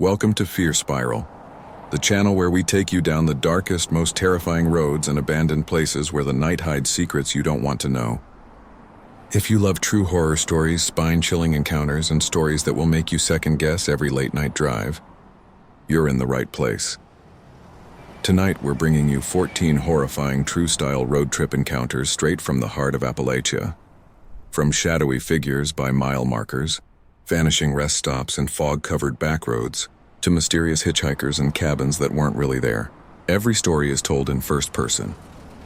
Welcome to Fear Spiral, the channel where we take you down the darkest, most terrifying roads and abandoned places where the night hides secrets you don't want to know. If you love true horror stories, spine-chilling encounters, and stories that will make you second-guess every late-night drive, you're in the right place. Tonight, we're bringing you 14 horrifying true-style road trip encounters straight from the heart of Appalachia. From shadowy figures by mile markers, vanishing rest stops and fog-covered backroads, to mysterious hitchhikers and cabins that weren't really there. Every story is told in first person,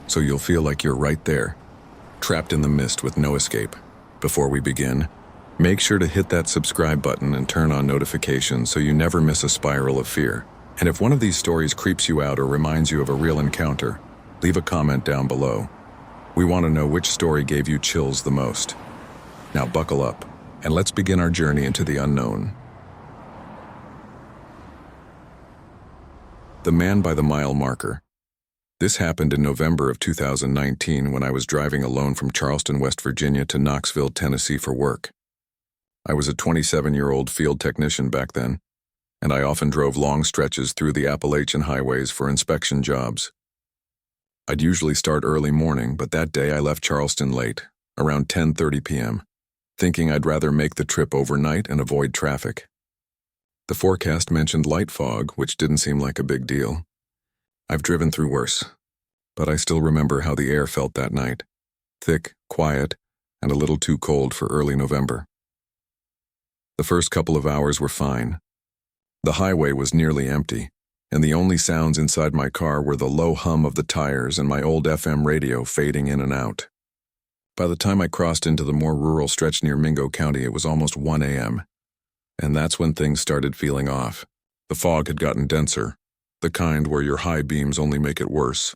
so you'll feel like you're right there, trapped in the mist with no escape. Before we begin, make sure to hit that subscribe button and turn on notifications so you never miss a spiral of fear. And if one of these stories creeps you out or reminds you of a real encounter, leave a comment down below. We want to know which story gave you chills the most. Now buckle up, and let's begin our journey into the unknown. The Man by the Mile Marker. This happened in November of 2019 when I was driving alone from Charleston, West Virginia to Knoxville, Tennessee for work. I was a 27-year-old field technician back then, and I often drove long stretches through the Appalachian highways for inspection jobs. I'd usually start early morning, but that day I left Charleston late, around 10:30 p.m., thinking I'd rather make the trip overnight and avoid traffic. The forecast mentioned light fog, which didn't seem like a big deal. I've driven through worse, but I still remember how the air felt that night. Thick, quiet, and a little too cold for early November. The first couple of hours were fine. The highway was nearly empty, and the only sounds inside my car were the low hum of the tires and my old FM radio fading in and out. By the time I crossed into the more rural stretch near Mingo County, it was almost 1 a.m., and that's when things started feeling off. The fog had gotten denser, the kind where your high beams only make it worse.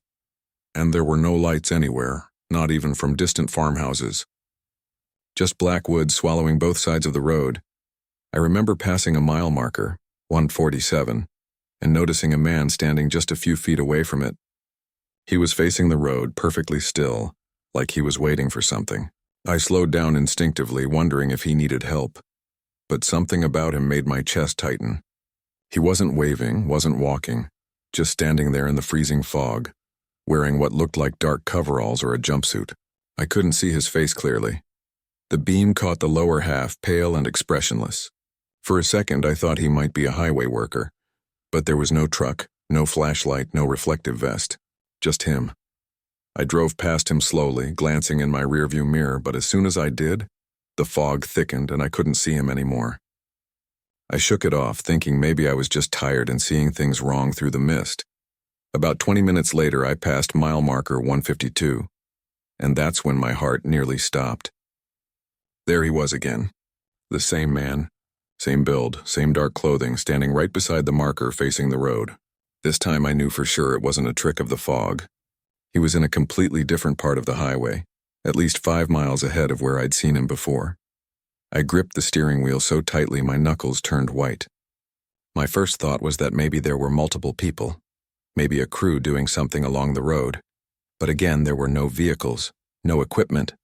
And there were no lights anywhere, not even from distant farmhouses. Just black woods swallowing both sides of the road. I remember passing a mile marker, 147, and noticing a man standing just a few feet away from it. He was facing the road, perfectly still, like he was waiting for something. I slowed down instinctively, wondering if he needed help. But something about him made my chest tighten. He wasn't waving, wasn't walking, just standing there in the freezing fog, wearing what looked like dark coveralls or a jumpsuit. I couldn't see his face clearly. The beam caught the lower half, pale and expressionless. For a second, I thought he might be a highway worker, but there was no truck, no flashlight, no reflective vest. Just him. I drove past him slowly, glancing in my rearview mirror, but as soon as I did, the fog thickened and I couldn't see him anymore. I shook it off, thinking maybe I was just tired and seeing things wrong through the mist. About 20 minutes later, I passed mile marker 152, and that's when my heart nearly stopped. There he was again. The same man, same build, same dark clothing, standing right beside the marker facing the road. This time I knew for sure it wasn't a trick of the fog. He was in a completely different part of the highway, at least 5 miles ahead of where I'd seen him before. I gripped the steering wheel so tightly my knuckles turned white. My first thought was that maybe there were multiple people, maybe a crew doing something along the road. But again, there were no vehicles, no equipment,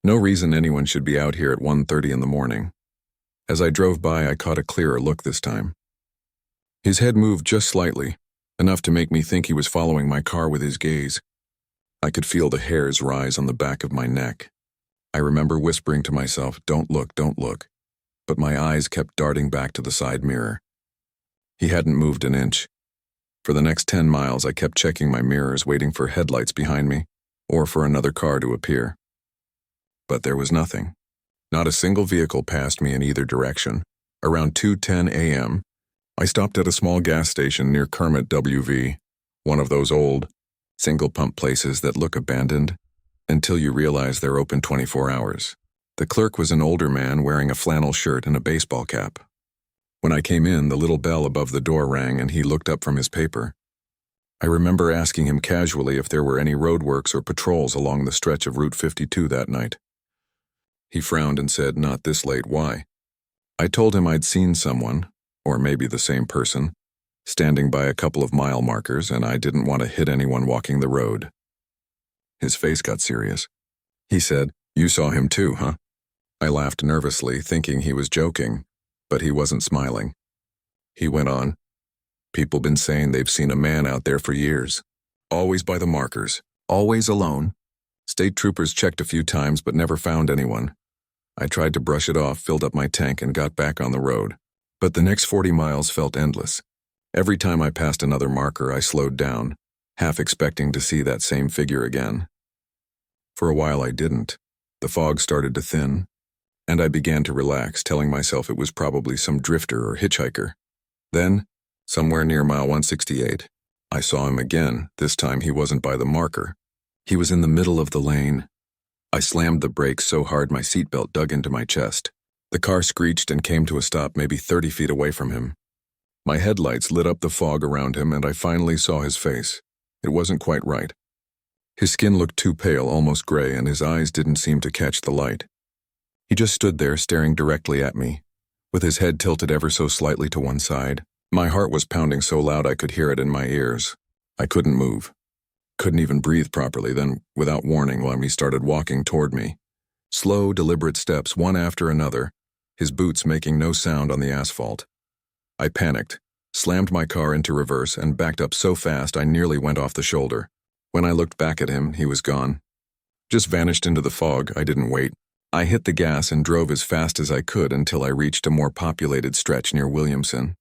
no reason anyone should be out here at 1:30 in the morning. As I drove by, I caught a clearer look this time. His head moved just slightly, enough to make me think he was following my car with his gaze. I could feel the hairs rise on the back of my neck. I remember whispering to myself, "Don't look, don't look," but my eyes kept darting back to the side mirror. He hadn't moved an inch. For the next 10 miles, I kept checking my mirrors, waiting for headlights behind me, or for another car to appear. But there was nothing. Not a single vehicle passed me in either direction. Around 2:10 a.m., I stopped at a small gas station near Kermit WV, one of those old, single-pump places that look abandoned, until you realize they're open 24 hours. The clerk was an older man wearing a flannel shirt and a baseball cap. When I came in, the little bell above the door rang and he looked up from his paper. I remember asking him casually if there were any roadworks or patrols along the stretch of Route 52 that night. He frowned and said, "Not this late, why?" I told him I'd seen someone, or maybe the same person, standing by a couple of mile markers, and I didn't want to hit anyone walking the road. His face got serious. He said, "You saw him too, huh?" I laughed nervously, thinking he was joking, but he wasn't smiling. He went on. People been saying they've seen a man out there for years. Always by the markers. Always alone. State troopers checked a few times but never found anyone. I tried to brush it off, filled up my tank, and got back on the road. But the next 40 miles felt endless. Every time I passed another marker, I slowed down, half expecting to see that same figure again. For a while I didn't. The fog started to thin, and I began to relax, telling myself it was probably some drifter or hitchhiker. Then, somewhere near mile 168, I saw him again. This time he wasn't by the marker. He was in the middle of the lane. I slammed the brakes so hard my seatbelt dug into my chest. The car screeched and came to a stop maybe 30 feet away from him. My headlights lit up the fog around him, and I finally saw his face. It wasn't quite right. His skin looked too pale, almost gray, and his eyes didn't seem to catch the light. He just stood there staring directly at me, with his head tilted ever so slightly to one side. My heart was pounding so loud I could hear it in my ears. I couldn't move. Couldn't even breathe properly. Then, without warning, Lemmy started walking toward me. Slow, deliberate steps, one after another, his boots making no sound on the asphalt. I panicked, slammed my car into reverse, and backed up so fast I nearly went off the shoulder. When I looked back at him, he was gone. Just vanished into the fog. I didn't wait. I hit the gas and drove as fast as I could until I reached a more populated stretch near Williamson.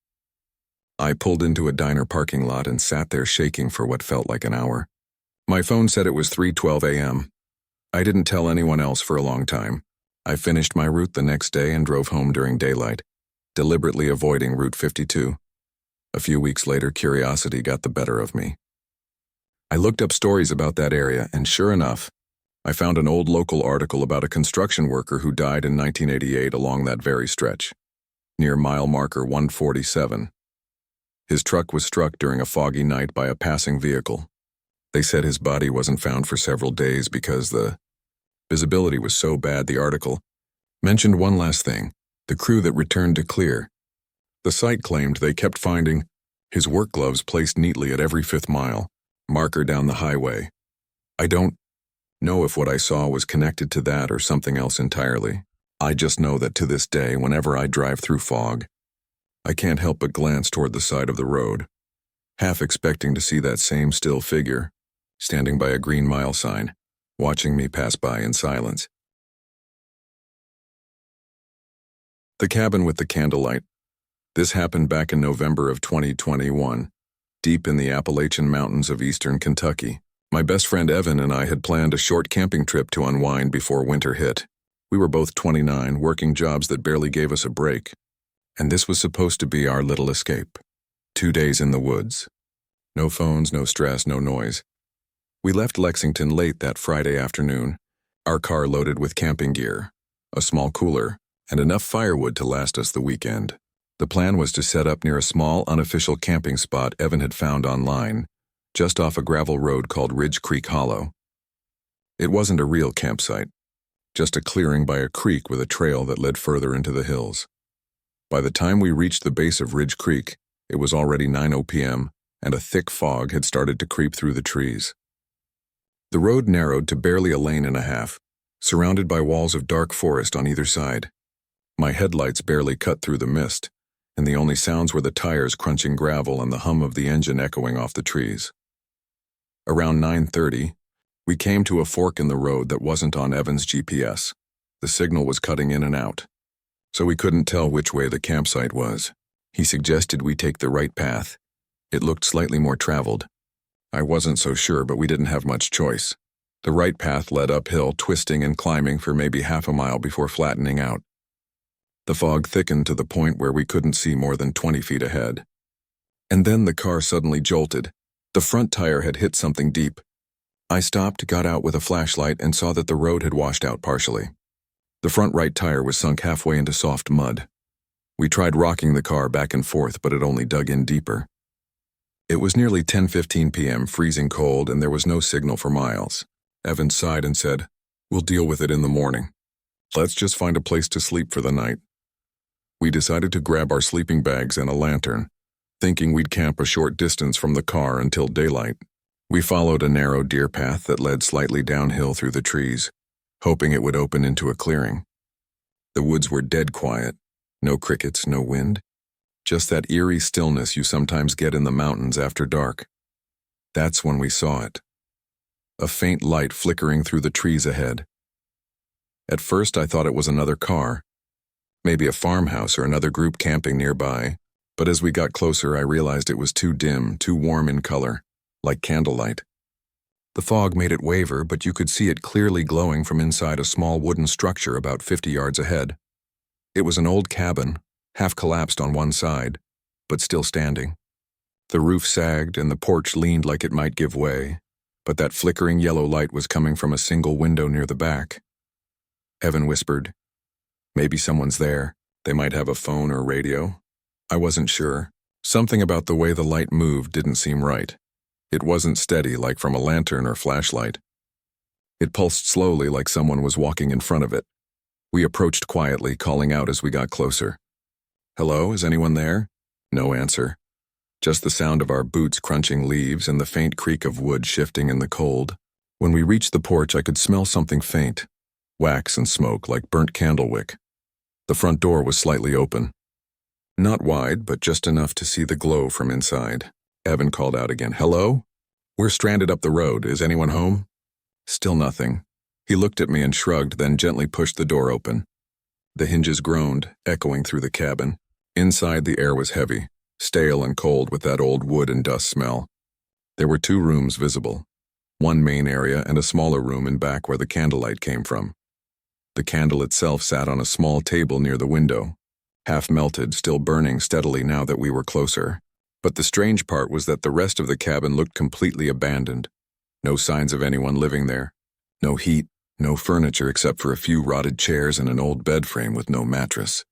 I pulled into a diner parking lot and sat there shaking for what felt like an hour. My phone said it was 3:12 a.m. I didn't tell anyone else for a long time. I finished my route the next day and drove home during daylight, deliberately avoiding Route 52. A few weeks later, curiosity got the better of me. I looked up stories about that area, and sure enough, I found an old local article about a construction worker who died in 1988 along that very stretch, near mile marker 147. His truck was struck during a foggy night by a passing vehicle. They said his body wasn't found for several days because the visibility was so bad. The article mentioned one last thing: the crew that returned to clear. The site claimed they kept finding his work gloves placed neatly at every 5th mile, marker down the highway. I don't know if what I saw was connected to that or something else entirely. I just know that to this day, whenever I drive through fog, I can't help but glance toward the side of the road, half expecting to see that same still figure, standing by a green mile sign, watching me pass by in silence. The cabin with the candlelight. This happened back in November of 2021, deep in the Appalachian mountains of eastern Kentucky. My best friend Evan and I had planned a short camping trip to unwind before winter hit. We were both 29, working jobs that barely gave us a break, and this was supposed to be our little escape. 2 days in the woods. No phones, no stress, no noise. We left Lexington late that Friday afternoon, our car loaded with camping gear, a small cooler, and enough firewood to last us the weekend. The plan was to set up near a small, unofficial camping spot Evan had found online, just off a gravel road called Ridge Creek Hollow. It wasn't a real campsite, just a clearing by a creek with a trail that led further into the hills. By the time we reached the base of Ridge Creek, it was already 9:00 p.m., and a thick fog had started to creep through the trees. The road narrowed to barely a lane and a half, surrounded by walls of dark forest on either side. My headlights barely cut through the mist, and the only sounds were the tires crunching gravel and the hum of the engine echoing off the trees. Around 9:30, we came to a fork in the road that wasn't on Evan's GPS. The signal was cutting in and out, so we couldn't tell which way the campsite was. He suggested we take the right path. It looked slightly more traveled. I wasn't so sure, but we didn't have much choice. The right path led uphill, twisting and climbing for maybe half a mile before flattening out. The fog thickened to the point where we couldn't see more than 20 feet ahead. And then the car suddenly jolted. The front tire had hit something deep. I stopped, got out with a flashlight, and saw that the road had washed out partially. The front right tire was sunk halfway into soft mud. We tried rocking the car back and forth, but it only dug in deeper. It was nearly 10:15 p.m., freezing cold, and there was no signal for miles. Evan sighed and said, "We'll deal with it in the morning. Let's just find a place to sleep for the night." We decided to grab our sleeping bags and a lantern, thinking we'd camp a short distance from the car until daylight. We followed a narrow deer path that led slightly downhill through the trees, hoping it would open into a clearing. The woods were dead quiet. No crickets, no wind. just that eerie stillness you sometimes get in the mountains after dark. That's when we saw it. A faint light flickering through the trees ahead. At first I thought it was another car, maybe a farmhouse or another group camping nearby, but as we got closer I realized it was too dim, too warm in color, like candlelight. The fog made it waver, but you could see it clearly glowing from inside a small wooden structure about 50 yards ahead. It was an old cabin, half collapsed on one side, but still standing. The roof sagged and the porch leaned like it might give way, but that flickering yellow light was coming from a single window near the back. Evan whispered, "Maybe someone's there. They might have a phone or radio." I wasn't sure. Something about the way the light moved didn't seem right. It wasn't steady like from a lantern or flashlight. It pulsed slowly like someone was walking in front of it. We approached quietly, calling out as we got closer. "Hello, is anyone there?" No answer. Just the sound of our boots crunching leaves and the faint creak of wood shifting in the cold. When we reached the porch, I could smell something faint, wax and smoke like burnt candle wick. The front door was slightly open. Not wide, but just enough to see the glow from inside. Evan called out again, "Hello? We're stranded up the road. Is anyone home?" Still nothing. He looked at me and shrugged, then gently pushed the door open. The hinges groaned, echoing through the cabin. Inside, the air was heavy, stale and cold with that old wood and dust smell. There were 2 rooms visible, one main area and a smaller room in back where the candlelight came from. The candle itself sat on a small table near the window, half melted, still burning steadily now that we were closer. But the strange part was that the rest of the cabin looked completely abandoned. No signs of anyone living there. No heat, no furniture except for a few rotted chairs and an old bed frame with no mattress.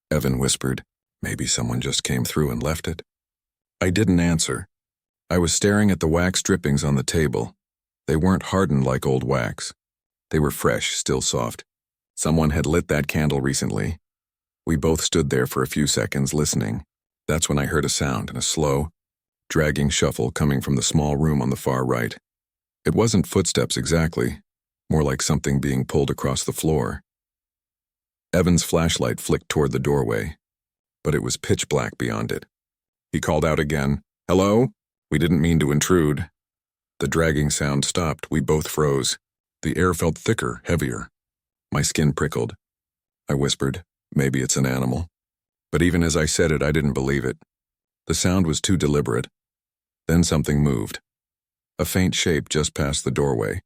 Evan whispered, "Maybe someone just came through and left it." I didn't answer. I was staring at the wax drippings on the table. They weren't hardened like old wax. They were fresh, still soft. Someone had lit that candle recently. We both stood there for a few seconds listening. That's when I heard a sound and a slow, dragging shuffle coming from the small room on the far right. It wasn't footsteps exactly, more like something being pulled across the floor. Evan's flashlight flicked toward the doorway, but it was pitch black beyond it. He called out again, "Hello? We didn't mean to intrude." The dragging sound stopped. We both froze. The air felt thicker, heavier. My skin prickled. I whispered, "Maybe it's an animal." But even as I said it, I didn't believe it. The sound was too deliberate. Then something moved. A faint shape just past the doorway,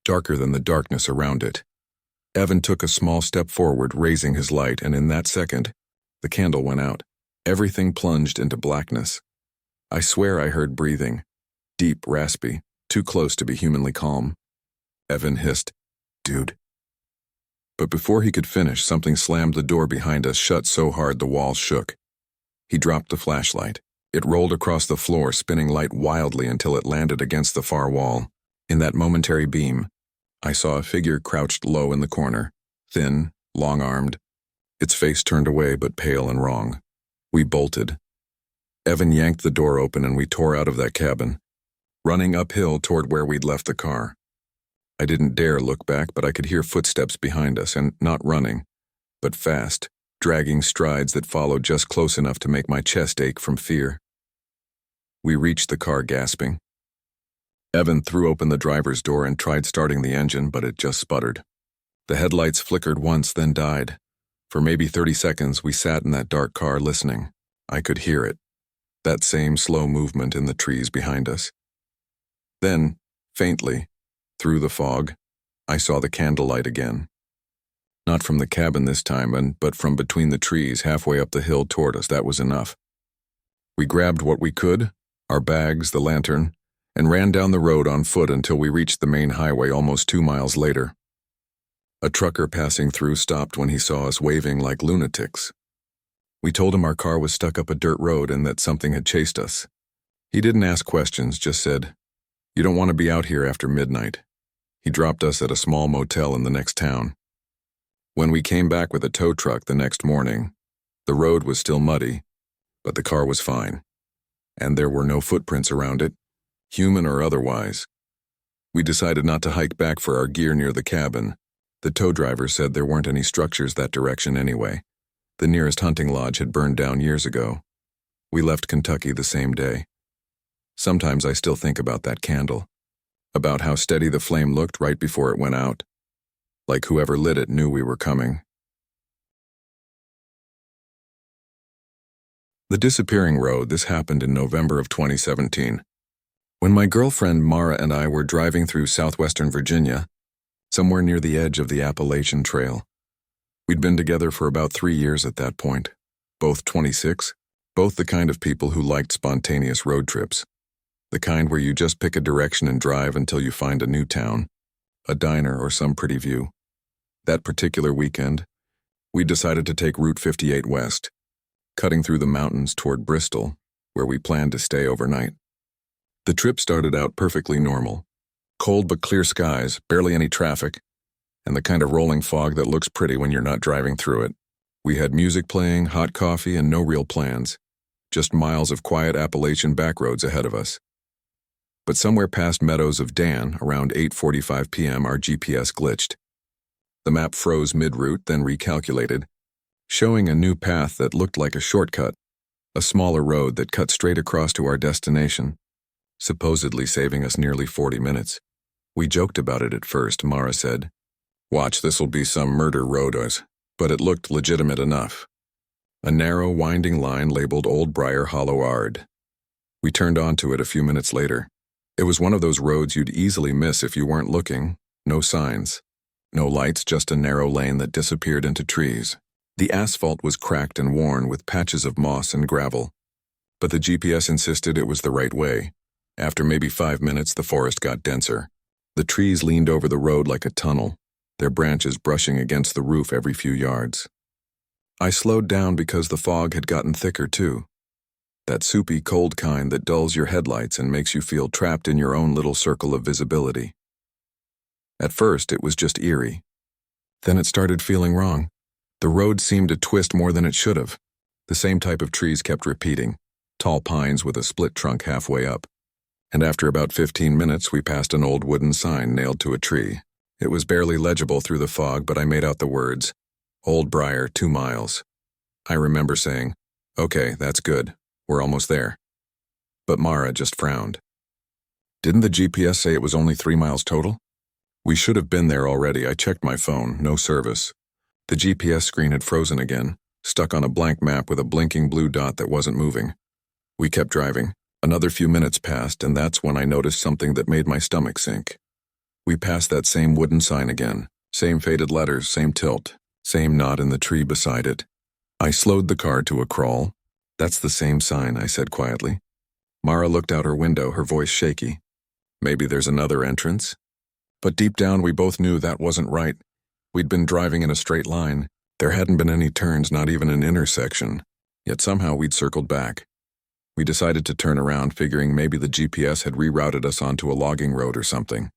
darker than the darkness around it. Evan took a small step forward, raising his light, and in that second, the candle went out. Everything plunged into blackness. I swear I heard breathing, deep, raspy, too close to be humanly calm. Evan hissed, "Dude." But before he could finish, something slammed the door behind us shut so hard the walls shook. He dropped the flashlight. It rolled across the floor, spinning light wildly until it landed against the far wall. In that momentary beam, I saw a figure crouched low in the corner, thin, long-armed, its face turned away but pale and wrong. We bolted. Evan yanked the door open and we tore out of that cabin, running uphill toward where we'd left the car. I didn't dare look back, but I could hear footsteps behind us, and not running, but fast, dragging strides that followed just close enough to make my chest ache from fear. We reached the car gasping. Evan threw open the driver's door and tried starting the engine, but it just sputtered. The headlights flickered once, then died. For maybe 30 seconds, we sat in that dark car listening. I could hear it, that same slow movement in the trees behind us. Then, faintly, through the fog, I saw the candlelight again. Not from the cabin this time, but from between the trees halfway up the hill toward us. That was enough. We grabbed what we could, our bags, the lantern, and ran down the road on foot until we reached the main highway almost 2 miles later. A trucker passing through stopped when he saw us waving like lunatics. We told him our car was stuck up a dirt road and that something had chased us. He didn't ask questions, just said, "You don't want to be out here after midnight." He dropped us at a small motel in the next town. When we came back with a tow truck the next morning, the road was still muddy, but the car was fine, and there were no footprints around it, human or otherwise. We decided not to hike back for our gear near the cabin. The tow driver said there weren't any structures that direction anyway. The nearest hunting lodge had burned down years ago. We left Kentucky the same day. Sometimes I still think about that candle, about how steady the flame looked right before it went out, like whoever lit it knew we were coming. The disappearing road. This happened in November of 2017. When my girlfriend Mara and I were driving through southwestern Virginia, somewhere near the edge of the Appalachian Trail. We'd been together for about 3 years at that point, both 26, both the kind of people who liked spontaneous road trips, the kind where you just pick a direction and drive until you find a new town, a diner, or some pretty view. That particular weekend, we decided to take Route 58 west, cutting through the mountains toward Bristol, where we planned to stay overnight. The trip started out perfectly normal. Cold but clear skies, barely any traffic, and the kind of rolling fog that looks pretty when you're not driving through it. We had music playing, hot coffee, and no real plans. Just miles of quiet Appalachian backroads ahead of us. But somewhere past Meadows of Dan, around 8:45 p.m., our GPS glitched. The map froze mid-route, then recalculated, showing a new path that looked like a shortcut, a smaller road that cut straight across to our destination, supposedly saving us nearly 40 minutes. We joked about it at first. Mara said, "Watch, this'll be some murder road," but it looked legitimate enough. A narrow, winding line labeled Old Briar Hollow Ard. We turned onto it a few minutes later. It was one of those roads you'd easily miss if you weren't looking. No signs. No lights, just a narrow lane that disappeared into trees. The asphalt was cracked and worn with patches of moss and gravel. But the GPS insisted it was the right way. After maybe 5 minutes, the forest got denser. The trees leaned over the road like a tunnel, their branches brushing against the roof every few yards. I slowed down because the fog had gotten thicker too. That soupy, cold kind that dulls your headlights and makes you feel trapped in your own little circle of visibility. At first, it was just eerie. Then it started feeling wrong. The road seemed to twist more than it should have. The same type of trees kept repeating, tall pines with a split trunk halfway up. And after about 15 minutes, we passed an old wooden sign nailed to a tree. It was barely legible through the fog, but I made out the words, "Old Briar, 2 miles." I remember saying, "Okay, that's good. We're almost there." But Mara just frowned. "Didn't the GPS say it was only 3 miles total?" We should have been there already. I checked my phone, no service. The GPS screen had frozen again, stuck on a blank map with a blinking blue dot that wasn't moving. We kept driving. Another few minutes passed, and that's when I noticed something that made my stomach sink. We passed that same wooden sign again, same faded letters, same tilt, same knot in the tree beside it. I slowed the car to a crawl. "That's the same sign," I said quietly. Mara looked out her window, her voice shaky. "Maybe there's another entrance?" But deep down, we both knew that wasn't right. We'd been driving in a straight line. There hadn't been any turns, not even an intersection. Yet somehow we'd circled back. We decided to turn around, figuring maybe the GPS had rerouted us onto a logging road or something.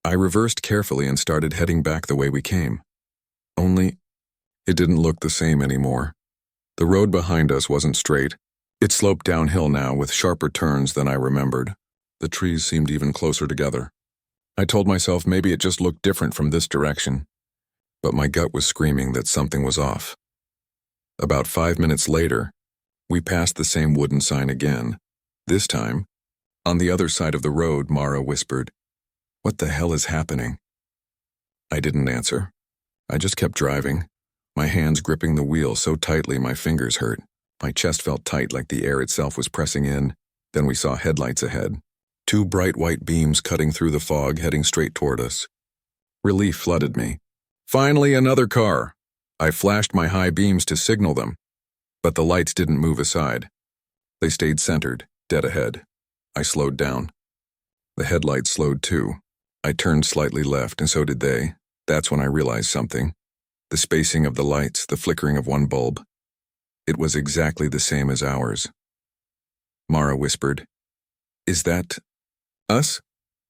I reversed carefully and started heading back the way we came. Only, it didn't look the same anymore. The road behind us wasn't straight. It sloped downhill now with sharper turns than I remembered. The trees seemed even closer together. I told myself maybe it just looked different from this direction. But my gut was screaming that something was off. About 5 minutes later, we passed the same wooden sign again. This time, on the other side of the road, Mara whispered, "What the hell is happening?" I didn't answer. I just kept driving, my hands gripping the wheel so tightly my fingers hurt. My chest felt tight like the air itself was pressing in. Then we saw headlights ahead. 2 bright white beams cutting through the fog, heading straight toward us. Relief flooded me. Finally, another car! I flashed my high beams to signal them. But the lights didn't move aside. They stayed centered, dead ahead. I slowed down. The headlights slowed too. I turned slightly left, and so did they. That's when I realized something. The spacing of the lights, the flickering of one bulb. It was exactly the same as ours. Mara whispered, "Is that us?"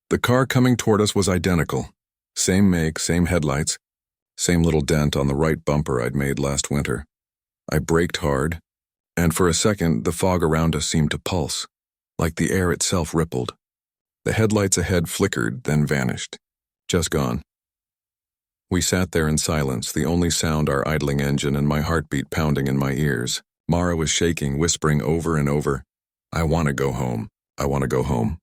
The car coming toward us was identical. Same make, same headlights, same little dent on the right bumper I'd made last winter. I braked hard, and for a second the fog around us seemed to pulse, like the air itself rippled. The headlights ahead flickered, then vanished. Just gone. We sat there in silence, the only sound our idling engine and my heartbeat pounding in my ears. Mara was shaking, whispering over and over, "I want to go home. I want to go home."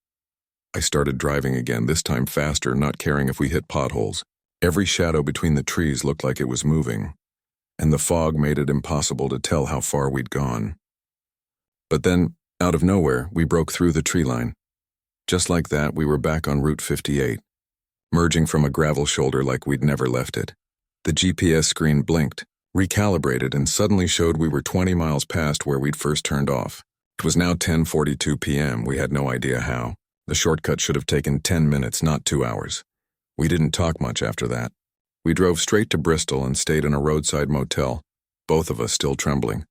I started driving again, this time faster, not caring if we hit potholes. Every shadow between the trees looked like it was moving, and the fog made it impossible to tell how far we'd gone. But then, out of nowhere, we broke through the tree line. Just like that, we were back on Route 58, merging from a gravel shoulder like we'd never left it. The GPS screen blinked, recalibrated, and suddenly showed we were 20 miles past where we'd first turned off. It was now 10:42 p.m. We had no idea how. The shortcut should have taken 10 minutes, not 2 hours. We didn't talk much after that. We drove straight to Bristol and stayed in a roadside motel, both of us still trembling.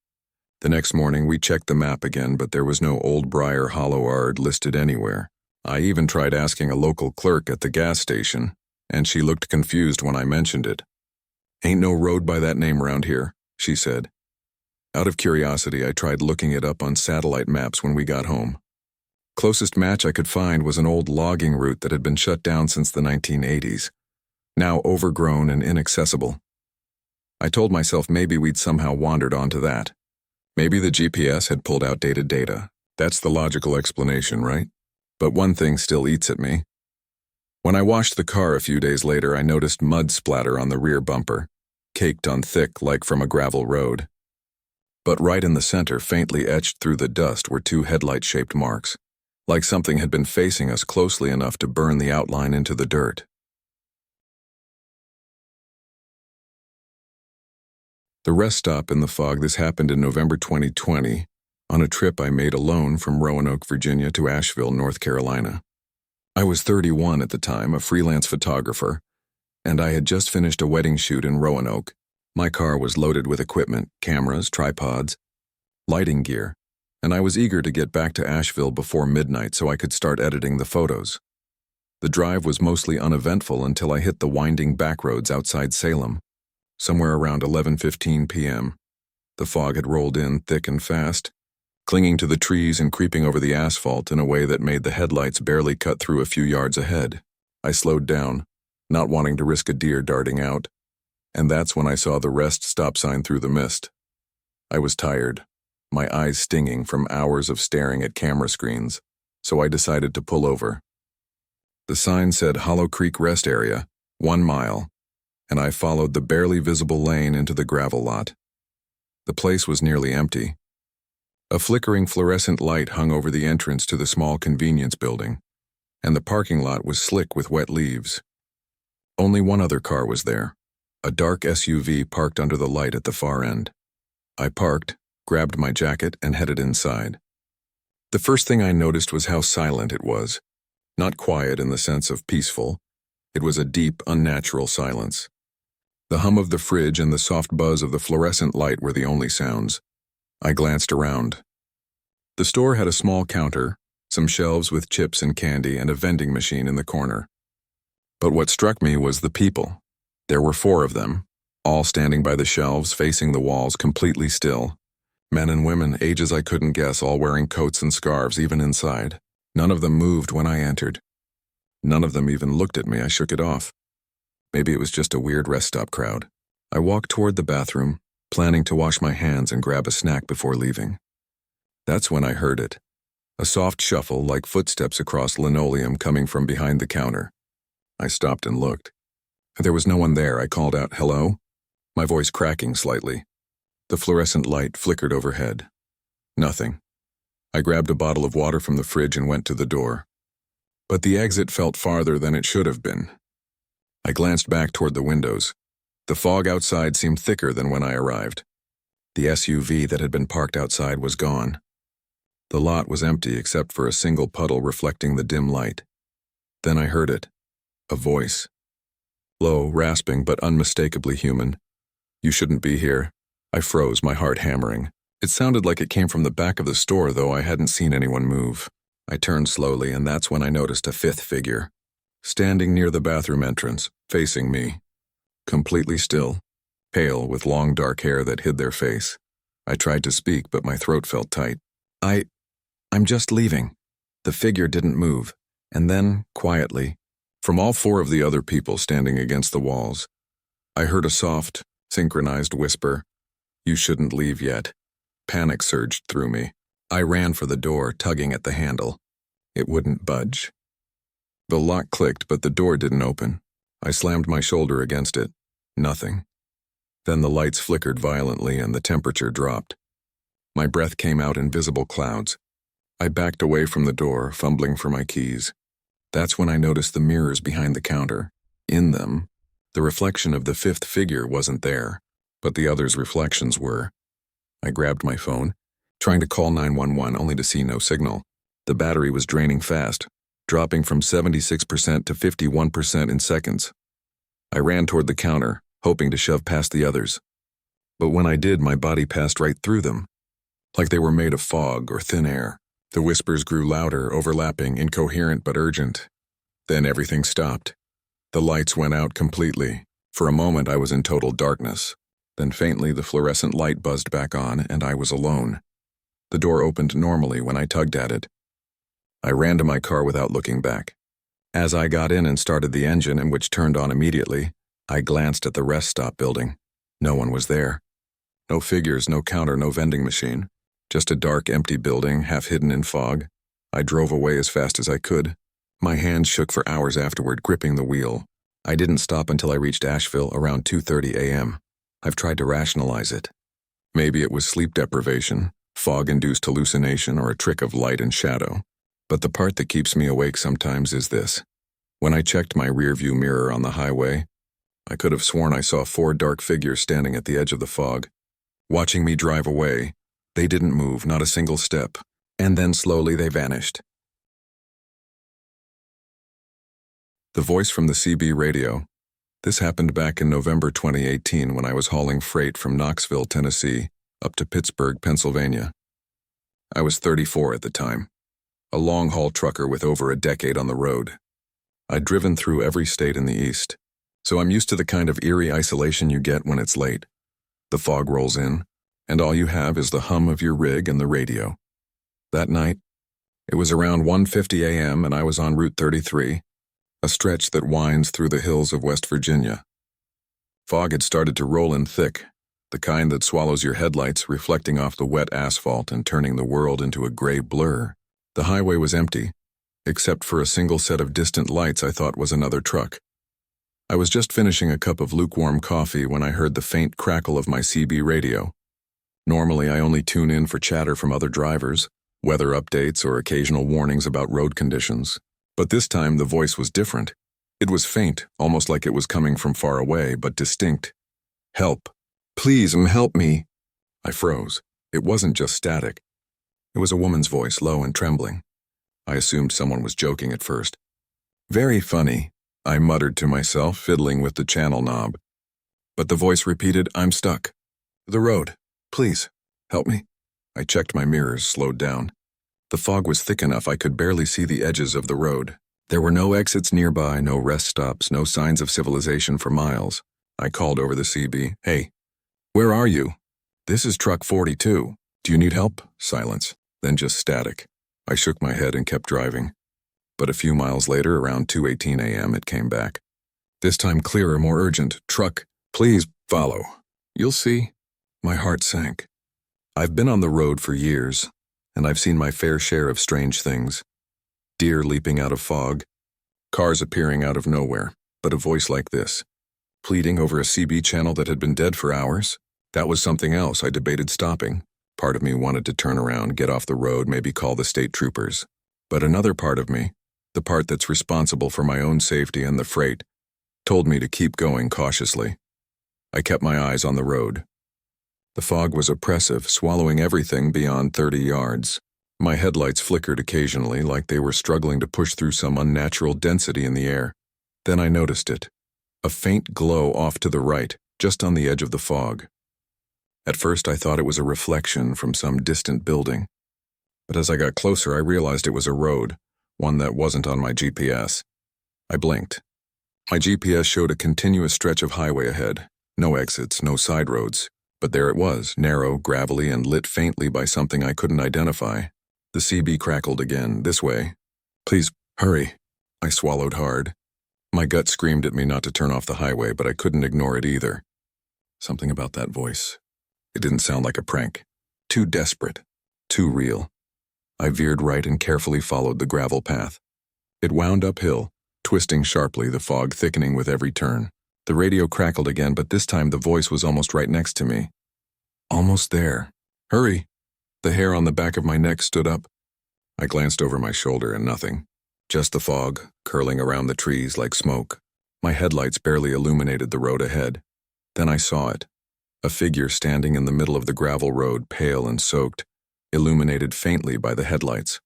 The next morning, we checked the map again, but there was no Old Briar Hollow Ard listed anywhere. I even tried asking a local clerk at the gas station, and she looked confused when I mentioned it. "Ain't no road by that name around here," she said. Out of curiosity, I tried looking it up on satellite maps when we got home. Closest match I could find was an old logging route that had been shut down since the 1980s, now overgrown and inaccessible. I told myself maybe we'd somehow wandered onto that. Maybe the GPS had pulled outdated data. That's the logical explanation, right? But one thing still eats at me. When I washed the car a few days later, I noticed mud splatter on the rear bumper, caked on thick like from a gravel road. But right in the center, faintly etched through the dust, were two headlight-shaped marks, like something had been facing us closely enough to burn the outline into the dirt. The rest stop in the fog. This happened in November 2020, on a trip I made alone from Roanoke, Virginia to Asheville, North Carolina. I was 31 at the time, a freelance photographer, and I had just finished a wedding shoot in Roanoke. My car was loaded with equipment, cameras, tripods, lighting gear, and I was eager to get back to Asheville before midnight so I could start editing the photos. The drive was mostly uneventful until I hit the winding backroads outside Salem. Somewhere around 11:15 p.m., the fog had rolled in thick and fast, clinging to the trees and creeping over the asphalt in a way that made the headlights barely cut through a few yards ahead. I slowed down, not wanting to risk a deer darting out, and that's when I saw the rest stop sign through the mist. I was tired, my eyes stinging from hours of staring at camera screens, so I decided to pull over. The sign said Hollow Creek Rest Area, 1 mile, and I followed the barely visible lane into the gravel lot. The place was nearly empty. A flickering fluorescent light hung over the entrance to the small convenience building, and the parking lot was slick with wet leaves. Only one other car was there, a dark SUV parked under the light at the far end. I parked, grabbed my jacket, and headed inside. The first thing I noticed was how silent it was. Not quiet in the sense of peaceful. It was a deep, unnatural silence. The hum of the fridge and the soft buzz of the fluorescent light were the only sounds. I glanced around. The store had a small counter, some shelves with chips and candy, and a vending machine in the corner. But what struck me was the people. There were 4 of them, all standing by the shelves, facing the walls, completely still. Men and women, ages I couldn't guess, all wearing coats and scarves, even inside. None of them moved when I entered. None of them even looked at me. I shook it off. Maybe it was just a weird rest stop crowd. I walked toward the bathroom, planning to wash my hands and grab a snack before leaving. That's when I heard it. A soft shuffle, like footsteps across linoleum coming from behind the counter. I stopped and looked. There was no one there. I called out, "Hello?" my voice cracking slightly. The fluorescent light flickered overhead. Nothing. I grabbed a bottle of water from the fridge and went to the door. But the exit felt farther than it should have been. I glanced back toward the windows. The fog outside seemed thicker than when I arrived. The SUV that had been parked outside was gone. The lot was empty except for a single puddle reflecting the dim light. Then I heard it. A voice. Low, rasping, but unmistakably human. "You shouldn't be here." I froze, my heart hammering. It sounded like it came from the back of the store, though I hadn't seen anyone move. I turned slowly, and that's when I noticed a 5th figure, standing near the bathroom entrance, facing me. Completely still, pale, with long dark hair that hid their face. I tried to speak, but my throat felt tight. I'm just leaving." The figure didn't move, and then, quietly, from all 4 of the other people standing against the walls, I heard a soft, synchronized whisper, "You shouldn't leave yet." Panic surged through me. I ran for the door, tugging at the handle. It wouldn't budge. The lock clicked, but the door didn't open. I slammed my shoulder against it. Nothing. Then the lights flickered violently and the temperature dropped. My breath came out in visible clouds. I backed away from the door, fumbling for my keys. That's when I noticed the mirrors behind the counter. In them, the reflection of the fifth figure wasn't there, but the others' reflections were. I grabbed my phone, trying to call 911 only to see no signal. The battery was draining fast, dropping from 76% to 51% in seconds. I ran toward the counter, hoping to shove past the others. But when I did, my body passed right through them, like they were made of fog or thin air. The whispers grew louder, overlapping, incoherent but urgent. Then everything stopped. The lights went out completely. For a moment, I was in total darkness. Then faintly, the fluorescent light buzzed back on, and I was alone. The door opened normally when I tugged at it. I ran to my car without looking back. As I got in and started the engine, and which turned on immediately, I glanced at the rest stop building. No one was there. No figures, no counter, no vending machine. Just a dark, empty building, half hidden in fog. I drove away as fast as I could. My hands shook for hours afterward, gripping the wheel. I didn't stop until I reached Asheville around 2:30 a.m. I've tried to rationalize it. Maybe it was sleep deprivation, fog-induced hallucination, or a trick of light and shadow. But the part that keeps me awake sometimes is this. When I checked my rearview mirror on the highway, I could have sworn I saw 4 dark figures standing at the edge of the fog. Watching me drive away, they didn't move, not a single step, and then slowly they vanished. The voice from the CB radio. This happened back in November 2018 when I was hauling freight from Knoxville, Tennessee, up to Pittsburgh, Pennsylvania. I was 34 at the time, a long-haul trucker with over a decade on the road. I'd driven through every state in the East, so I'm used to the kind of eerie isolation you get when it's late. The fog rolls in, and all you have is the hum of your rig and the radio. That night, it was around 1:50 a.m. and I was on Route 33, a stretch that winds through the hills of West Virginia. Fog had started to roll in thick, the kind that swallows your headlights, reflecting off the wet asphalt and turning the world into a gray blur. The highway was empty, except for a single set of distant lights I thought was another truck. I was just finishing a cup of lukewarm coffee when I heard the faint crackle of my CB radio. Normally, I only tune in for chatter from other drivers, weather updates, or occasional warnings about road conditions. But this time, the voice was different. It was faint, almost like it was coming from far away, but distinct. Help. Please, help me. I froze. It wasn't just static. It was a woman's voice, low and trembling. I assumed someone was joking at first. Very funny, I muttered to myself, fiddling with the channel knob. But the voice repeated, I'm stuck. The road. Please, help me. I checked my mirrors, slowed down. The fog was thick enough I could barely see the edges of the road. There were no exits nearby, no rest stops, no signs of civilization for miles. I called over the CB. Hey, where are you? This is truck 42. Do you need help? Silence. Then just static. I shook my head and kept driving. But a few miles later, around 2:18 a.m., it came back. This time clearer, more urgent. Truck, please follow. You'll see. My heart sank. I've been on the road for years, and I've seen my fair share of strange things. Deer leaping out of fog, cars appearing out of nowhere, but a voice like this, pleading over a CB channel that had been dead for hours, that was something else. I debated stopping. Part of me wanted to turn around, get off the road, maybe call the state troopers. But another part of me, the part that's responsible for my own safety and the freight, told me to keep going cautiously. I kept my eyes on the road. The fog was oppressive, swallowing everything beyond 30 yards. My headlights flickered occasionally, like they were struggling to push through some unnatural density in the air. Then I noticed it. A faint glow off to the right, just on the edge of the fog. At first I thought it was a reflection from some distant building. But as I got closer, I realized it was a road, one that wasn't on my GPS. I blinked. My GPS showed a continuous stretch of highway ahead. No exits, no side roads. But there it was, narrow, gravelly, and lit faintly by something I couldn't identify. The CB crackled again, this way. Please, hurry. I swallowed hard. My gut screamed at me not to turn off the highway, but I couldn't ignore it either. Something about that voice. It didn't sound like a prank. Too desperate. Too real. I veered right and carefully followed the gravel path. It wound uphill, twisting sharply, the fog thickening with every turn. The radio crackled again, but this time the voice was almost right next to me. Almost there. Hurry! The hair on the back of my neck stood up. I glanced over my shoulder and nothing. Just the fog, curling around the trees like smoke. My headlights barely illuminated the road ahead. Then I saw it. A figure standing in the middle of the gravel road, pale and soaked, illuminated faintly by the headlights.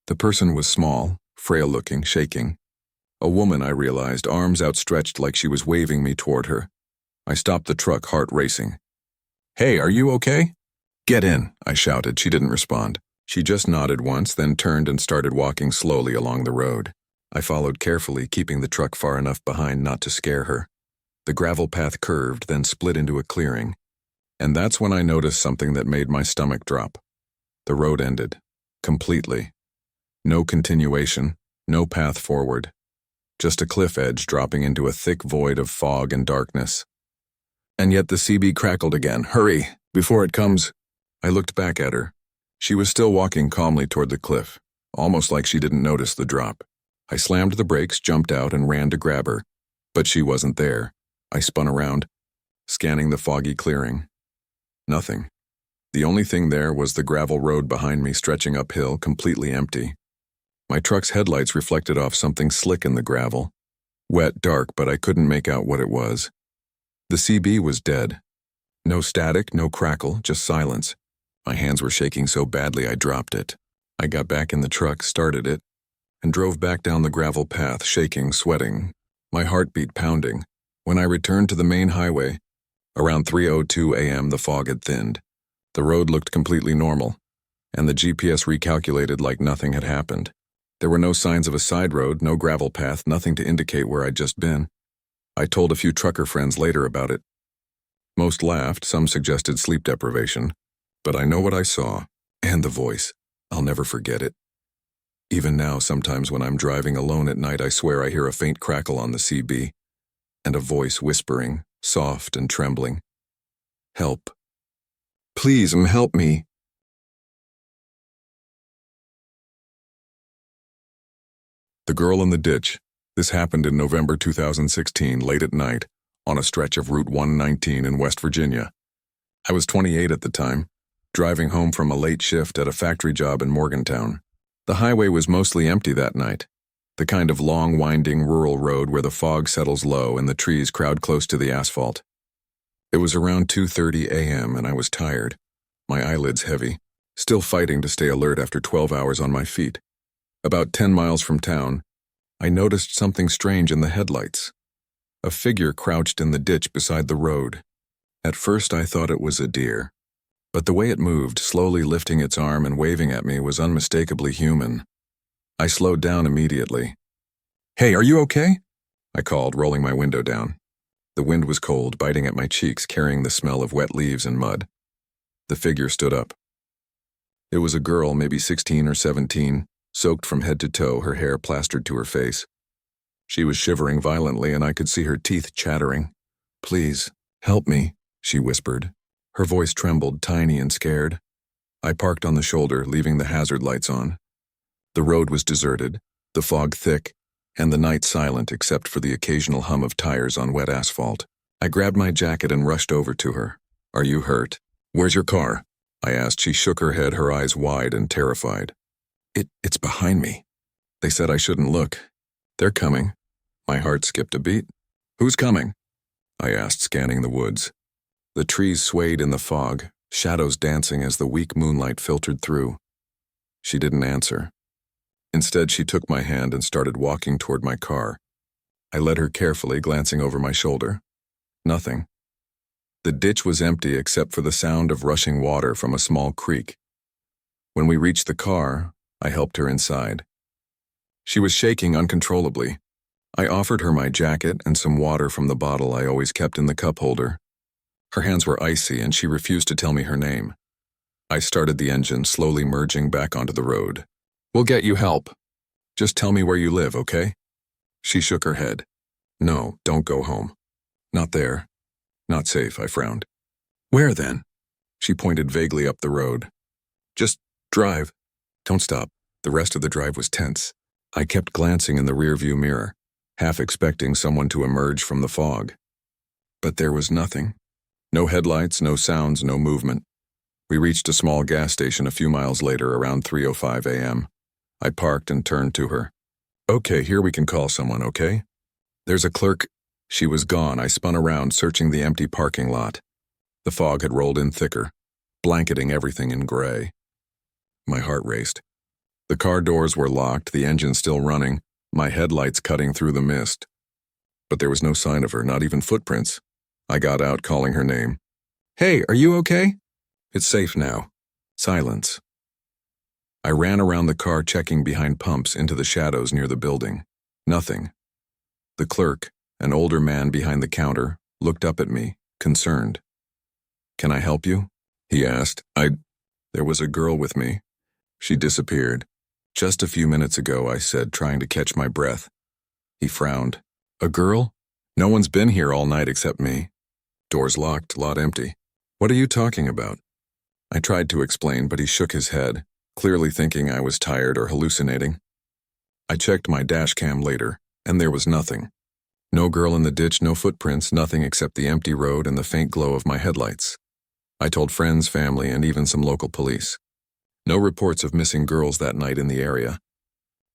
The person was small, frail-looking, shaking. A woman, I realized, arms outstretched like she was waving me toward her. I stopped the truck, heart racing. "Hey, are you okay?" "Get in," I shouted. She didn't respond. She just nodded once, then turned and started walking slowly along the road. I followed carefully, keeping the truck far enough behind not to scare her. The gravel path curved, then split into a clearing. And that's when I noticed something that made my stomach drop. The road ended. Completely. No continuation, no path forward. Just a cliff edge dropping into a thick void of fog and darkness. And yet the CB crackled again. "Hurry, before it comes." I looked back at her. She was still walking calmly toward the cliff, almost like she didn't notice the drop. I slammed the brakes, jumped out, and ran to grab her. But she wasn't there. I spun around, scanning the foggy clearing. Nothing. The only thing there was the gravel road behind me stretching uphill, completely empty. My truck's headlights reflected off something slick in the gravel. Wet, dark, but I couldn't make out what it was. The CB was dead. No static, no crackle, just silence. My hands were shaking so badly I dropped it. I got back in the truck, started it, and drove back down the gravel path, shaking, sweating, my heartbeat pounding. When I returned to the main highway, around 3:02 a.m. the fog had thinned. The road looked completely normal, and the GPS recalculated like nothing had happened. There were no signs of a side road, no gravel path, nothing to indicate where I'd just been. I told a few trucker friends later about it. Most laughed, some suggested sleep deprivation, but I know what I saw, and the voice. I'll never forget it. Even now, sometimes when I'm driving alone at night, I swear I hear a faint crackle on the CB, and a voice whispering, soft and trembling. "Help. Please, help me." The girl in the ditch. This happened in November 2016, late at night, on a stretch of Route 119 in West Virginia. I was 28 at the time, driving home from a late shift at a factory job in Morgantown. The highway was mostly empty that night, the kind of long, winding rural road where the fog settles low and the trees crowd close to the asphalt. It was around 2:30 a.m. and I was tired, my eyelids heavy, still fighting to stay alert after 12 hours on my feet. About 10 miles from town, I noticed something strange in the headlights. A figure crouched in the ditch beside the road. At first I thought it was a deer, but the way it moved, slowly lifting its arm and waving at me, was unmistakably human. I slowed down immediately. "Hey, are you okay?" I called, rolling my window down. The wind was cold, biting at my cheeks, carrying the smell of wet leaves and mud. The figure stood up. It was a girl, maybe 16 or 17, soaked from head to toe, her hair plastered to her face. She was shivering violently, and I could see her teeth chattering. "Please, help me," she whispered. Her voice trembled, tiny and scared. I parked on the shoulder, leaving the hazard lights on. The road was deserted, the fog thick, and the night silent except for the occasional hum of tires on wet asphalt. I grabbed my jacket and rushed over to her. "Are you hurt? Where's your car?" I asked. She shook her head, her eyes wide and terrified. It's behind me. They said I shouldn't look. They're coming." My heart skipped a beat. "Who's coming?" I asked, scanning the woods. The trees swayed in the fog, shadows dancing as the weak moonlight filtered through. She didn't answer. Instead, she took my hand and started walking toward my car. I led her carefully, glancing over my shoulder. Nothing. The ditch was empty except for the sound of rushing water from a small creek. When we reached the car, I helped her inside. She was shaking uncontrollably. I offered her my jacket and some water from the bottle I always kept in the cup holder. Her hands were icy and she refused to tell me her name. I started the engine, slowly merging back onto the road. "We'll get you help. Just tell me where you live, okay?" She shook her head. "No, don't go home. Not there. Not safe," I frowned. "Where then?" She pointed vaguely up the road. Just drive. Don't stop. The rest of the drive was tense. I kept glancing in the rearview mirror, half expecting someone to emerge from the fog. But there was nothing. No headlights, no sounds, no movement. We reached a small gas station a few miles later around 3:05 a.m. I parked and turned to her. Okay, here we can call someone, okay? There's a clerk. She was gone. I spun around, searching the empty parking lot. The fog had rolled in thicker, blanketing everything in gray. My heart raced. The car doors were locked, the engine still running, my headlights cutting through the mist. But there was no sign of her, not even footprints. I got out, calling her name. Hey, are you okay? It's safe now. Silence. I ran around the car, checking behind pumps into the shadows near the building. Nothing. The clerk, an older man behind the counter, looked up at me, concerned. Can I help you? He asked. There was a girl with me. She disappeared. Just a few minutes ago, I said, trying to catch my breath. He frowned. A girl? No one's been here all night except me. Doors locked, lot empty. What are you talking about? I tried to explain, but he shook his head, clearly thinking I was tired or hallucinating. I checked my dash cam later, and there was nothing. No girl in the ditch, no footprints, nothing except the empty road and the faint glow of my headlights. I told friends, family, and even some local police. No reports of missing girls that night in the area.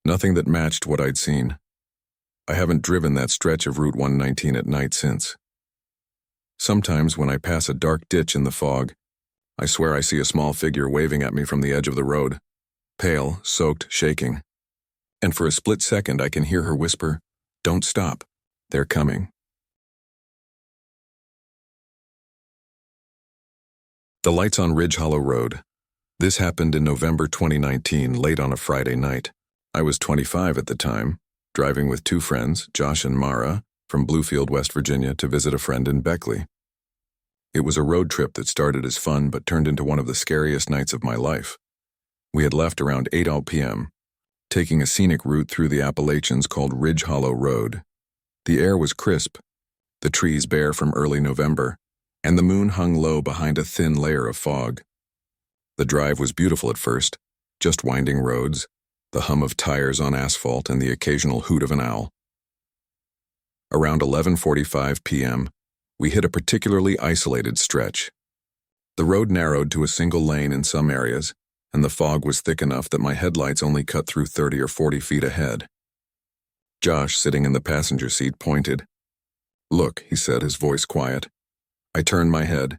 Nothing that matched what I'd seen. I haven't driven that stretch of Route 119 at night since. Sometimes when I pass a dark ditch in the fog, I swear I see a small figure waving at me from the edge of the road, pale, soaked, shaking. And for a split second I can hear her whisper, "Don't stop. They're coming." The lights on Ridge Hollow Road. This happened in November 2019, late on a Friday night. I was 25 at the time, driving with two friends, Josh and Mara, from Bluefield, West Virginia, to visit a friend in Beckley. It was a road trip that started as fun but turned into one of the scariest nights of my life. We had left around 8 p.m., taking a scenic route through the Appalachians called Ridge Hollow Road. The air was crisp, the trees bare from early November, and the moon hung low behind a thin layer of fog. The drive was beautiful at first, just winding roads, the hum of tires on asphalt, and the occasional hoot of an owl. Around 11:45 p.m., we hit a particularly isolated stretch. The road narrowed to a single lane in some areas, and the fog was thick enough that my headlights only cut through 30 or 40 feet ahead. Josh, sitting in the passenger seat, pointed. "Look," he said, his voice quiet. I turned my head.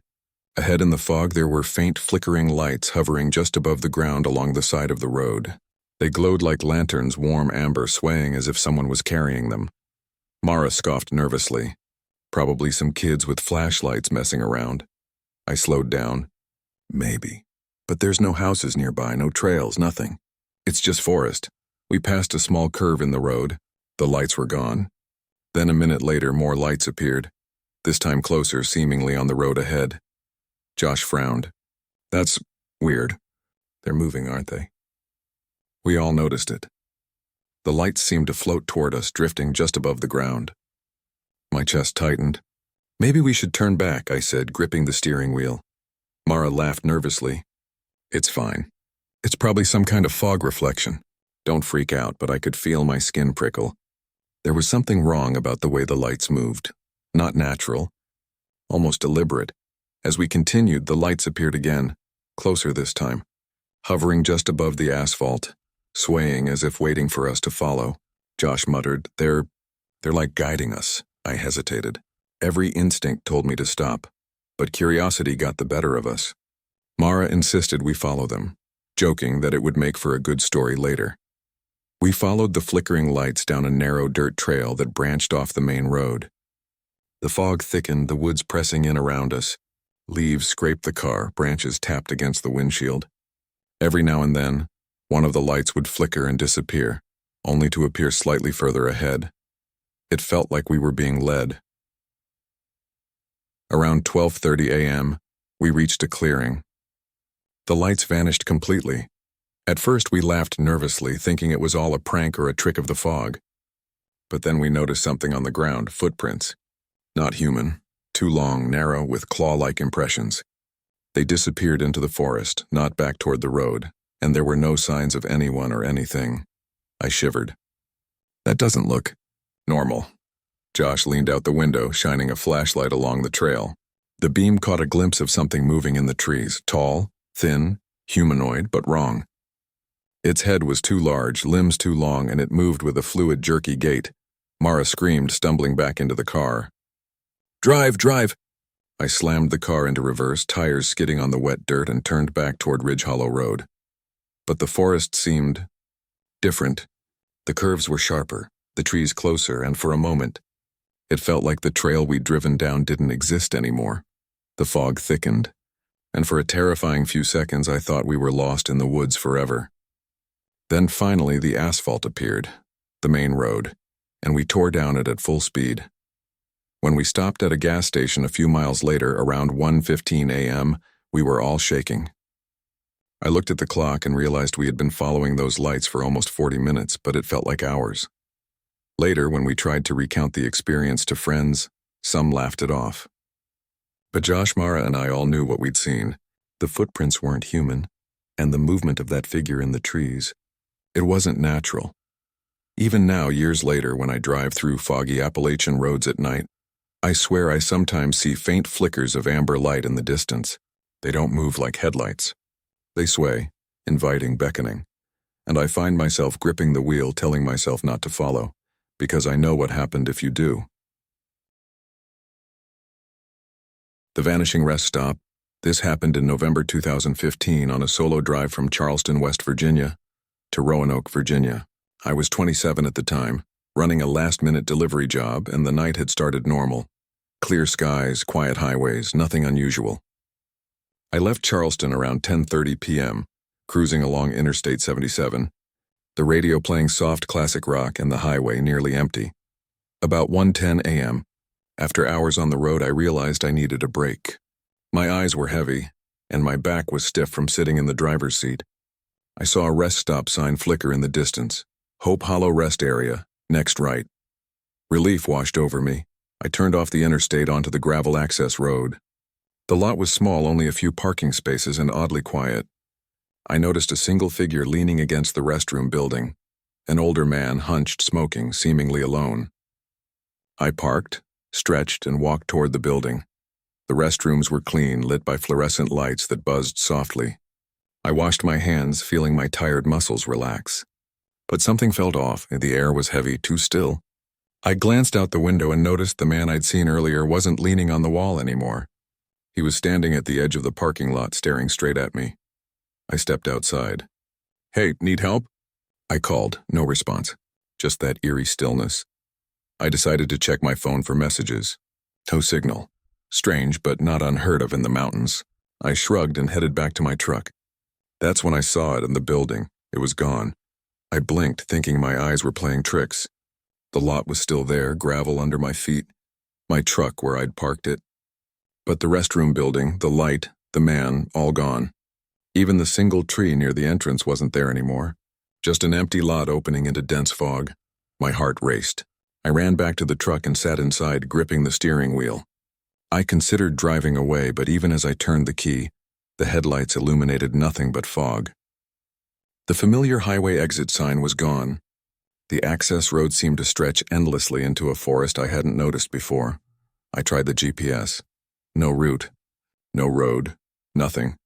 Ahead in the fog there were faint flickering lights hovering just above the ground along the side of the road. They glowed like lanterns, warm amber, swaying as if someone was carrying them. Mara scoffed nervously. Probably some kids with flashlights messing around. I slowed down. Maybe. But there's no houses nearby, no trails, nothing. It's just forest. We passed a small curve in the road. The lights were gone. Then a minute later, more lights appeared, this time closer, seemingly on the road ahead. Josh frowned. That's weird. They're moving, aren't they? We all noticed it. The lights seemed to float toward us, drifting just above the ground. My chest tightened. Maybe we should turn back, I said, gripping the steering wheel. Mara laughed nervously. It's fine. It's probably some kind of fog reflection. Don't freak out, but I could feel my skin prickle. There was something wrong about the way the lights moved. Not natural. Almost deliberate. As we continued, the lights appeared again, closer this time, hovering just above the asphalt, swaying as if waiting for us to follow. Josh muttered, They're like guiding us. I hesitated. Every instinct told me to stop, but curiosity got the better of us. Mara insisted we follow them, joking that it would make for a good story later. We followed the flickering lights down a narrow dirt trail that branched off the main road. The fog thickened, the woods pressing in around us. Leaves scraped the car, branches tapped against the windshield. Every now and then, one of the lights would flicker and disappear, only to appear slightly further ahead. It felt like we were being led. Around 12:30 a.m., we reached a clearing. The lights vanished completely. At first we laughed nervously, thinking it was all a prank or a trick of the fog. But then we noticed something on the ground, footprints. Not human, too long, narrow, with claw-like impressions. They disappeared into the forest, not back toward the road, and there were no signs of anyone or anything. I shivered. That doesn't look normal. Josh leaned out the window, shining a flashlight along the trail. The beam caught a glimpse of something moving in the trees, tall, thin, humanoid, but wrong. Its head was too large, limbs too long, and it moved with a fluid, jerky gait. Mara screamed, stumbling back into the car. Drive, drive! I slammed the car into reverse, tires skidding on the wet dirt, and turned back toward Ridge Hollow Road. But the forest seemed different. The curves were sharper, the trees closer, and for a moment, it felt like the trail we'd driven down didn't exist anymore. The fog thickened, and for a terrifying few seconds I thought we were lost in the woods forever. Then finally the asphalt appeared, the main road, and we tore down it at full speed. When we stopped at a gas station a few miles later, around 1:15 a.m., we were all shaking. I looked at the clock and realized we had been following those lights for almost 40 minutes, but it felt like hours. Later, when we tried to recount the experience to friends, some laughed it off. But Josh, Mara, and I all knew what we'd seen. The footprints weren't human, and the movement of that figure in the trees, it wasn't natural. Even now, years later, when I drive through foggy Appalachian roads at night, I swear I sometimes see faint flickers of amber light in the distance. They don't move like headlights. They sway, inviting, beckoning, and I find myself gripping the wheel, telling myself not to follow, because I know what happened if you do. The Vanishing rest stop. This happened in November 2015 on a solo drive from Charleston, West Virginia to Roanoke, Virginia. I was 27 at the time, running a last-minute delivery job, and the night had started normal. Clear skies, quiet highways, nothing unusual. I left Charleston around 10:30 p.m., cruising along Interstate 77, the radio playing soft classic rock and the highway nearly empty. About 1:10 a.m., after hours on the road, I realized I needed a break. My eyes were heavy, and my back was stiff from sitting in the driver's seat. I saw a rest stop sign flicker in the distance. Hope Hollow Rest Area, next right. Relief washed over me. I turned off the interstate onto the gravel access road. The lot was small, only a few parking spaces, and oddly quiet. I noticed a single figure leaning against the restroom building, an older man hunched, smoking, seemingly alone. I parked, stretched, and walked toward the building. The restrooms were clean, lit by fluorescent lights that buzzed softly. I washed my hands, feeling my tired muscles relax. But something felt off, and the air was heavy, too still. I glanced out the window and noticed the man I'd seen earlier wasn't leaning on the wall anymore. He was standing at the edge of the parking lot, staring straight at me. I stepped outside. "Hey, need help?" I called. No response. Just that eerie stillness. I decided to check my phone for messages. No signal. Strange, but not unheard of in the mountains. I shrugged and headed back to my truck. That's when I saw it in the building. It was gone. I blinked, thinking my eyes were playing tricks. The lot was still there, gravel under my feet. My truck where I'd parked it. But the restroom building, the light, the man, all gone. Even the single tree near the entrance wasn't there anymore. Just an empty lot opening into dense fog. My heart raced. I ran back to the truck and sat inside, gripping the steering wheel. I considered driving away, but even as I turned the key, the headlights illuminated nothing but fog. The familiar highway exit sign was gone. The access road seemed to stretch endlessly into a forest I hadn't noticed before. I tried the GPS. No route. No road. Nothing.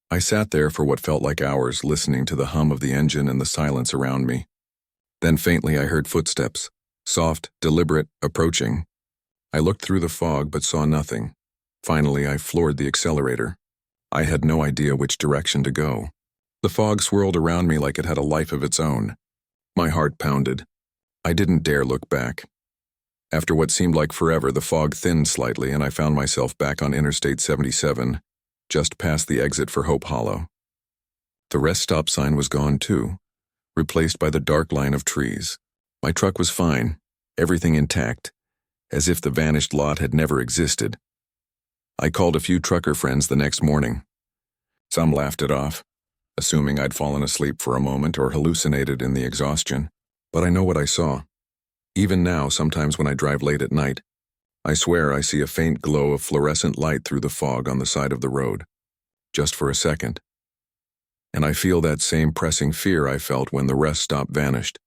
I sat there for what felt like hours, listening to the hum of the engine and the silence around me. Then faintly I heard footsteps. Soft, deliberate, approaching. I looked through the fog but saw nothing. Finally, I floored the accelerator. I had no idea which direction to go. The fog swirled around me like it had a life of its own. My heart pounded. I didn't dare look back. After what seemed like forever, the fog thinned slightly and I found myself back on Interstate 77, just past the exit for Hope Hollow. The rest stop sign was gone too, replaced by the dark line of trees. My truck was fine, everything intact, as if the vanished lot had never existed. I called a few trucker friends the next morning. Some laughed it off, assuming I'd fallen asleep for a moment or hallucinated in the exhaustion, but I know what I saw. Even now, sometimes when I drive late at night, I swear I see a faint glow of fluorescent light through the fog on the side of the road. just for a second. And I feel that same pressing fear I felt when the rest stop vanished.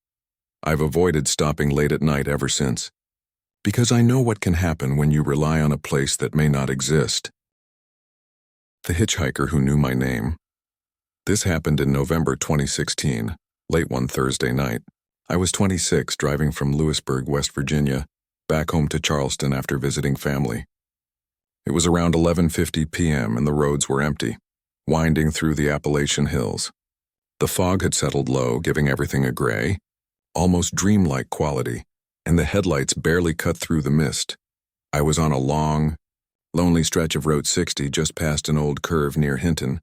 I've avoided stopping late at night ever since, because I know what can happen when you rely on a place that may not exist. The hitchhiker who knew my name. This happened in November 2016, late one Thursday night. I was 26, driving from Lewisburg, West Virginia, back home to Charleston after visiting family. It was around 11:50 p.m. and the roads were empty, winding through the Appalachian hills. The fog had settled low, giving everything a gray, almost dreamlike quality, and the headlights barely cut through the mist. I was on a long, lonely stretch of Route 60 just past an old curve near Hinton,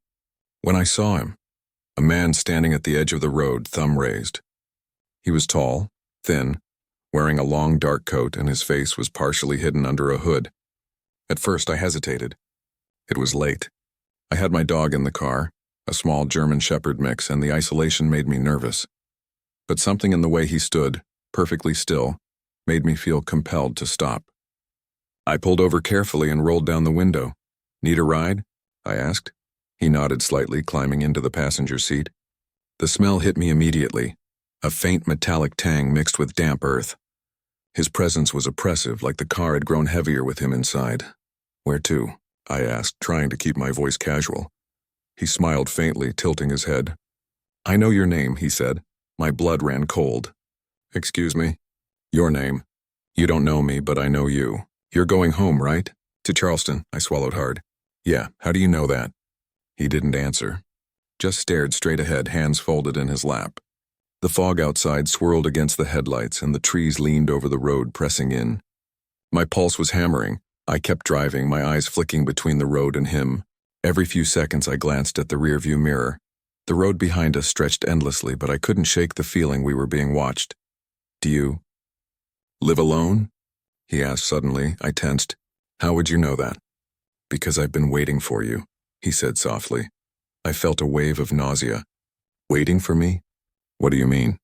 when I saw him, a man standing at the edge of the road, thumb raised. He was tall, thin, wearing a long dark coat, and his face was partially hidden under a hood. At first I hesitated. It was late. I had my dog in the car, a small German Shepherd mix, and the isolation made me nervous. But something in the way he stood, perfectly still, made me feel compelled to stop. I pulled over carefully and rolled down the window. "Need a ride?" I asked. He nodded slightly, climbing into the passenger seat. The smell hit me immediately, a faint metallic tang mixed with damp earth. His presence was oppressive, like the car had grown heavier with him inside. "Where to?" I asked, trying to keep my voice casual. He smiled faintly, tilting his head. "I know your name," he said. My blood ran cold. "Excuse me?" "Your name. You don't know me, but I know you. You're going home, right?" "To Charleston," I swallowed hard. "Yeah, how do you know that?" He didn't answer, just stared straight ahead, hands folded in his lap. The fog outside swirled against the headlights, and the trees leaned over the road, pressing in. My pulse was hammering. I kept driving, my eyes flicking between the road and him. Every few seconds I glanced at the rearview mirror. The road behind us stretched endlessly, but I couldn't shake the feeling we were being watched. "Do you live alone?" he asked suddenly. I tensed. "How would you know that?" "Because I've been waiting for you," he said softly. I felt a wave of nausea. "Waiting for me? What do you mean?"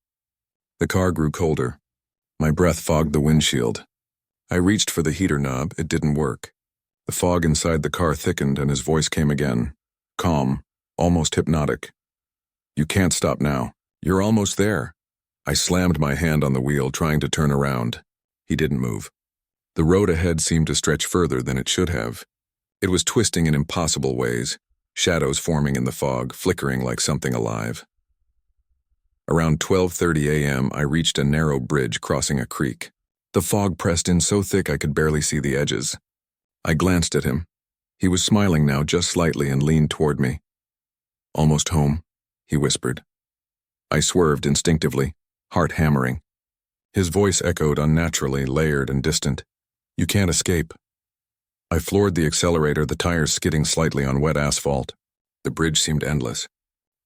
The car grew colder. My breath fogged the windshield. I reached for the heater knob. It didn't work. The fog inside the car thickened, and his voice came again. Calm, almost hypnotic. "You can't stop now. You're almost there." I slammed my hand on the wheel, trying to turn around. He didn't move. The road ahead seemed to stretch further than it should have. It was twisting in impossible ways, shadows forming in the fog, flickering like something alive. Around 12:30 a.m., I reached a narrow bridge crossing a creek. The fog pressed in so thick I could barely see the edges. I glanced at him. He was smiling now, just slightly, and leaned toward me. "Almost home," he whispered. I swerved instinctively, heart hammering. His voice echoed unnaturally, layered and distant. "You can't escape." I floored the accelerator, the tires skidding slightly on wet asphalt. The bridge seemed endless.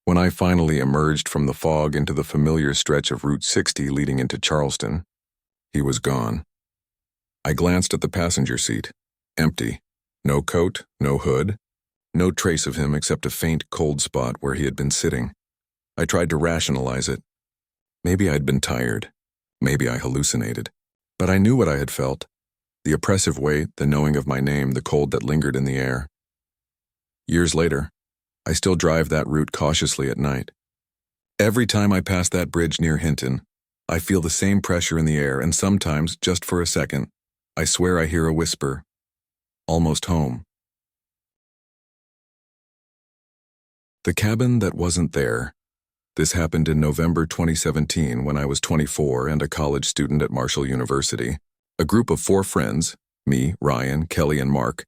When I finally emerged from the fog into the familiar stretch of Route 60 leading into Charleston, he was gone. I glanced at the passenger seat. Empty. No coat, no hood. No trace of him except a faint, cold spot where he had been sitting. I tried to rationalize it. Maybe I'd been tired. Maybe I hallucinated. But I knew what I had felt. The oppressive weight, the knowing of my name, the cold that lingered in the air. Years later, I still drive that route cautiously at night. Every time I pass that bridge near Hinton, I feel the same pressure in the air, and sometimes, just for a second, I swear I hear a whisper. "Almost home." The cabin that wasn't there. This happened in November 2017 when I was 24 and a college student at Marshall University. A group of 4 friends, me, Ryan, Kelly, and Mark,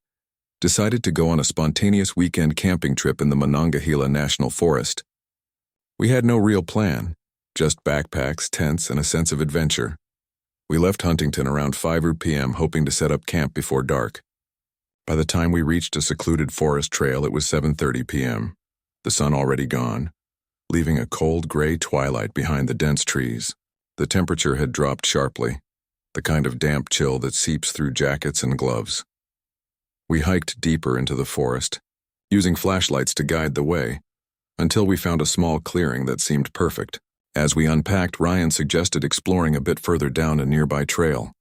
decided to go on a spontaneous weekend camping trip in the Monongahela National Forest. We had no real plan, just backpacks, tents, and a sense of adventure. We left Huntington around 5 p.m. hoping to set up camp before dark. By the time we reached a secluded forest trail, it was 7:30 p.m., the sun already gone, leaving a cold gray twilight behind the dense trees. The temperature had dropped sharply, the kind of damp chill that seeps through jackets and gloves. We hiked deeper into the forest, using flashlights to guide the way, until we found a small clearing that seemed perfect. As we unpacked, Ryan suggested exploring a bit further down a nearby trail.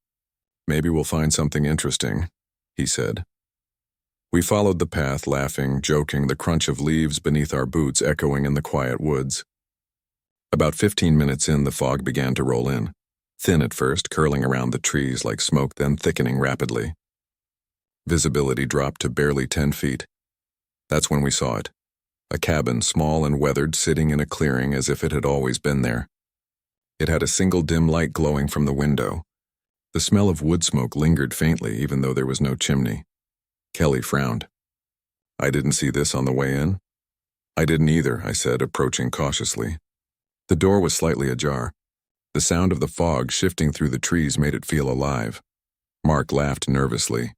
"Maybe we'll find something interesting," he said. We followed the path, laughing, joking, the crunch of leaves beneath our boots echoing in the quiet woods. About 15 minutes in, the fog began to roll in. Thin at first, curling around the trees like smoke, then thickening rapidly. Visibility dropped to barely 10 feet. That's when we saw it. A cabin, small and weathered, sitting in a clearing as if it had always been there. It had a single dim light glowing from the window. The smell of wood smoke lingered faintly, even though there was no chimney. Kelly frowned. "I didn't see this on the way in." "I didn't either," I said, approaching cautiously. The door was slightly ajar. The sound of the fog shifting through the trees made it feel alive. Mark laughed nervously.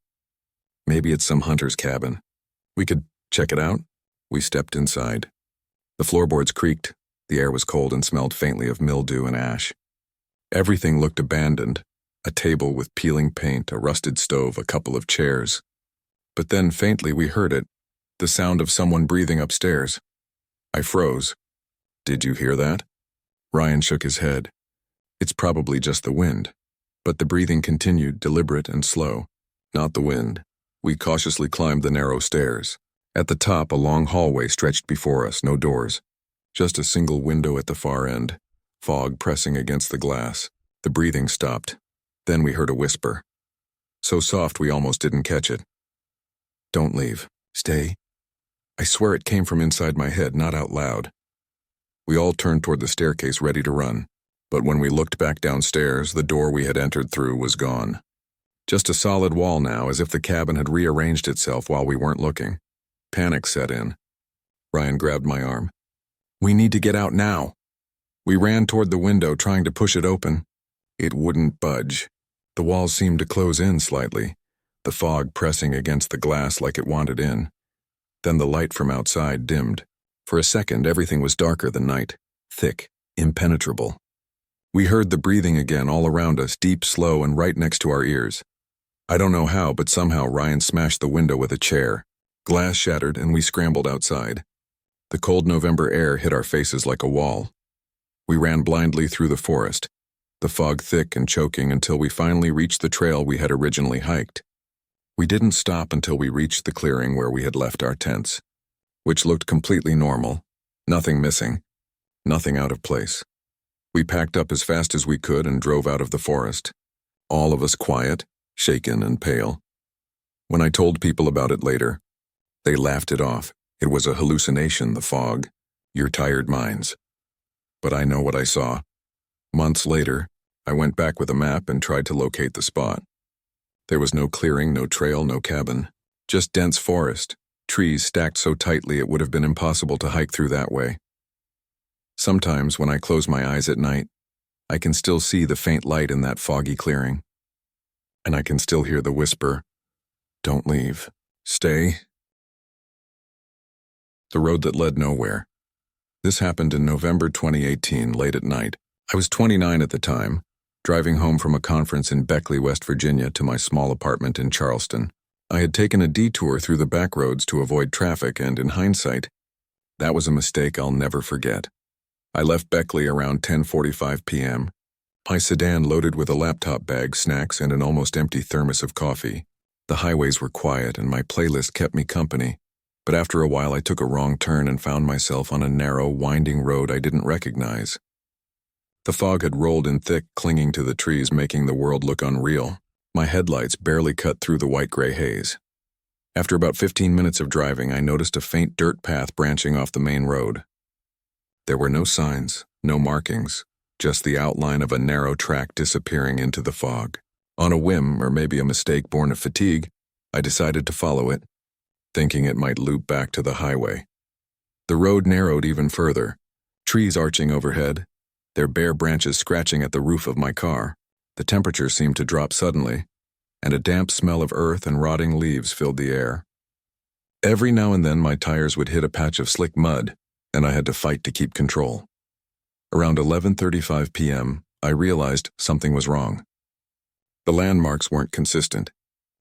"Maybe it's some hunter's cabin. We could check it out?" We stepped inside. The floorboards creaked. The air was cold and smelled faintly of mildew and ash. Everything looked abandoned. A table with peeling paint, a rusted stove, a couple of chairs. But then, faintly, we heard it, the sound of someone breathing upstairs. I froze. "Did you hear that?" Ryan shook his head. "It's probably just the wind." But the breathing continued, deliberate and slow. Not the wind. We cautiously climbed the narrow stairs. At the top, a long hallway stretched before us, no doors. Just a single window at the far end, fog pressing against the glass. The breathing stopped. Then we heard a whisper. So soft we almost didn't catch it. "Don't leave. Stay." I swear it came from inside my head, not out loud. We all turned toward the staircase, ready to run. But when we looked back downstairs, the door we had entered through was gone. Just a solid wall now, as if the cabin had rearranged itself while we weren't looking. Panic set in. Ryan grabbed my arm. "We need to get out now." We ran toward the window, trying to push it open. It wouldn't budge. The walls seemed to close in slightly, the fog pressing against the glass like it wanted in. Then the light from outside dimmed. For a second, everything was darker than night, thick, impenetrable. We heard the breathing again all around us, deep, slow, and right next to our ears. I don't know how, but somehow Ryan smashed the window with a chair. Glass shattered, and we scrambled outside. The cold November air hit our faces like a wall. We ran blindly through the forest, the fog thick and choking, until we finally reached the trail we had originally hiked. We didn't stop until we reached the clearing where we had left our tents, which looked completely normal, nothing missing, nothing out of place. We packed up as fast as we could and drove out of the forest, all of us quiet, shaken and pale. When I told people about it later, they laughed it off. It was a hallucination, the fog, your tired minds. But I know what I saw. Months later, I went back with a map and tried to locate the spot. There was no clearing, no trail, no cabin, just dense forest, trees stacked so tightly it would have been impossible to hike through that way. Sometimes when I close my eyes at night, I can still see the faint light in that foggy clearing. And I can still hear the whisper, "Don't leave. Stay." The road that led nowhere. This happened in November 2018, late at night. I was 29 at the time, driving home from a conference in Beckley, West Virginia to my small apartment in Charleston. I had taken a detour through the backroads to avoid traffic, and in hindsight, that was a mistake I'll never forget. I left Beckley around 10:45 p.m., my sedan loaded with a laptop bag, snacks, and an almost empty thermos of coffee. The highways were quiet, and my playlist kept me company. But after a while I took a wrong turn and found myself on a narrow, winding road I didn't recognize. The fog had rolled in thick, clinging to the trees, making the world look unreal. My headlights barely cut through the white-gray haze. After about 15 minutes of driving, I noticed a faint dirt path branching off the main road. There were no signs, no markings, just the outline of a narrow track disappearing into the fog. On a whim, or maybe a mistake born of fatigue, I decided to follow it, thinking it might loop back to the highway. The road narrowed even further, trees arching overhead, their bare branches scratching at the roof of my car. The temperature seemed to drop suddenly, and a damp smell of earth and rotting leaves filled the air. Every now and then my tires would hit a patch of slick mud, and I had to fight to keep control. Around 11:35 p.m., I realized something was wrong. The landmarks weren't consistent.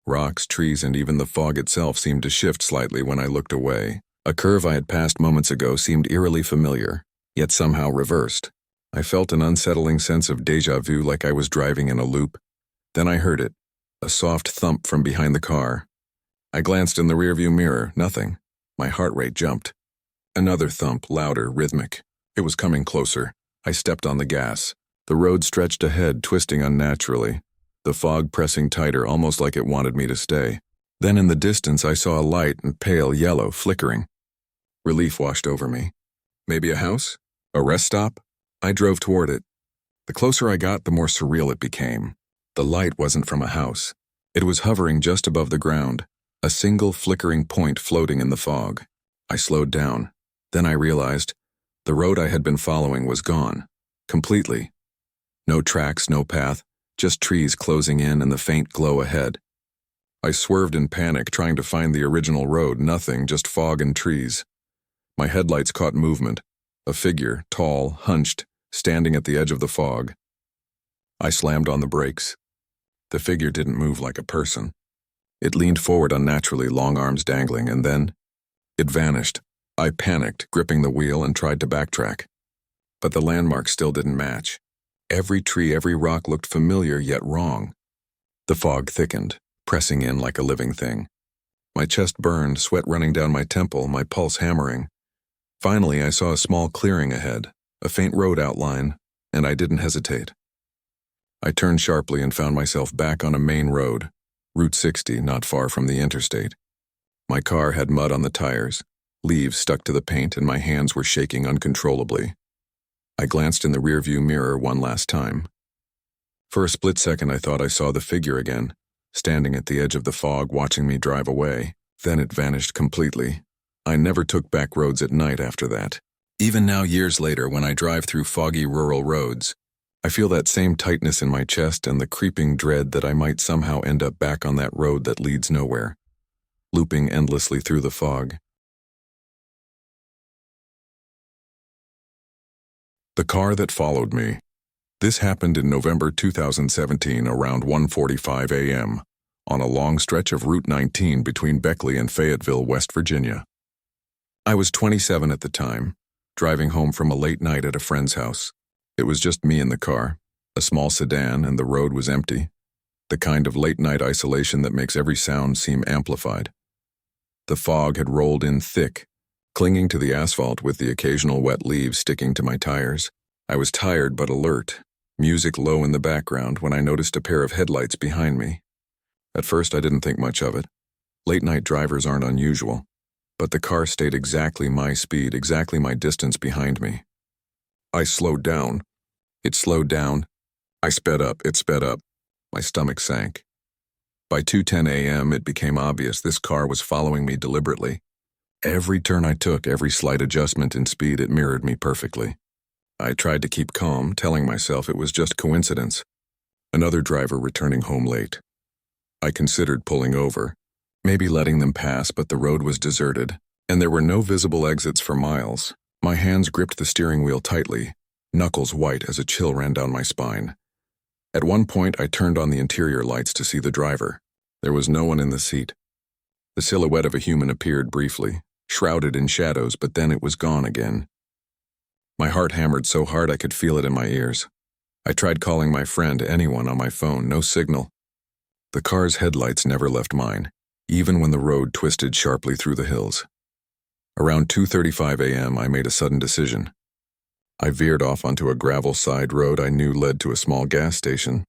Rocks, trees, and even the fog itself seemed to shift slightly when I looked away. A curve I had passed moments ago seemed eerily familiar, yet somehow reversed. I felt an unsettling sense of déjà vu, like I was driving in a loop. Then I heard it, a soft thump from behind the car. I glanced in the rearview mirror, nothing. My heart rate jumped. Another thump, louder, rhythmic. It was coming closer. I stepped on the gas. The road stretched ahead, twisting unnaturally. The fog pressing tighter, almost like it wanted me to stay. Then in the distance I saw a light, and pale yellow, flickering. Relief washed over me. Maybe a house? A rest stop? I drove toward it. The closer I got, the more surreal it became. The light wasn't from a house. It was hovering just above the ground, a single flickering point floating in the fog. I slowed down. Then I realized the road I had been following was gone. Completely. No tracks, no path, just trees closing in and the faint glow ahead. I swerved in panic, trying to find the original road. Nothing, just fog and trees. My headlights caught movement. A figure, tall, hunched, standing at the edge of the fog. I slammed on the brakes. The figure didn't move like a person. It leaned forward unnaturally, long arms dangling, and then it vanished. I panicked, gripping the wheel, and tried to backtrack. But the landmarks still didn't match. Every tree, every rock looked familiar, yet wrong. The fog thickened, pressing in like a living thing. My chest burned, sweat running down my temple, my pulse hammering. Finally, I saw a small clearing ahead, a faint road outline, and I didn't hesitate. I turned sharply and found myself back on a main road, Route 60, not far from the interstate. My car had mud on the tires, leaves stuck to the paint, and my hands were shaking uncontrollably. I glanced in the rearview mirror one last time. For a split second I thought I saw the figure again, standing at the edge of the fog watching me drive away. Then it vanished completely. I never took back roads at night after that. Even now, years later, when I drive through foggy rural roads, I feel that same tightness in my chest and the creeping dread that I might somehow end up back on that road that leads nowhere, looping endlessly through the fog. The car that followed me. This happened in November 2017 around 1:45 a.m. on a long stretch of Route 19 between Beckley and Fayetteville, West Virginia. I was 27 at the time, driving home from a late night at a friend's house. It was just me in the car, a small sedan, and the road was empty, the kind of late-night isolation that makes every sound seem amplified. The fog had rolled in thick, clinging to the asphalt with the occasional wet leaves sticking to my tires. I was tired but alert, music low in the background when I noticed a pair of headlights behind me. At first I didn't think much of it. Late-night drivers aren't unusual, but the car stayed exactly my speed, exactly my distance behind me. I slowed down. It slowed down. I sped up. It sped up. My stomach sank. By 2:10 a.m. it became obvious this car was following me deliberately. Every turn I took, every slight adjustment in speed, it mirrored me perfectly. I tried to keep calm, telling myself it was just coincidence. Another driver returning home late. I considered pulling over, maybe letting them pass, but the road was deserted, and there were no visible exits for miles. My hands gripped the steering wheel tightly, knuckles white as a chill ran down my spine. At one point, I turned on the interior lights to see the driver. There was no one in the seat. The silhouette of a human appeared briefly, shrouded in shadows, but then it was gone again. My heart hammered so hard I could feel it in my ears. I tried calling my friend, anyone, on my phone, no signal. The car's headlights never left mine, even when the road twisted sharply through the hills. Around 2:35 a.m., I made a sudden decision. I veered off onto a gravel side road I knew led to a small gas station.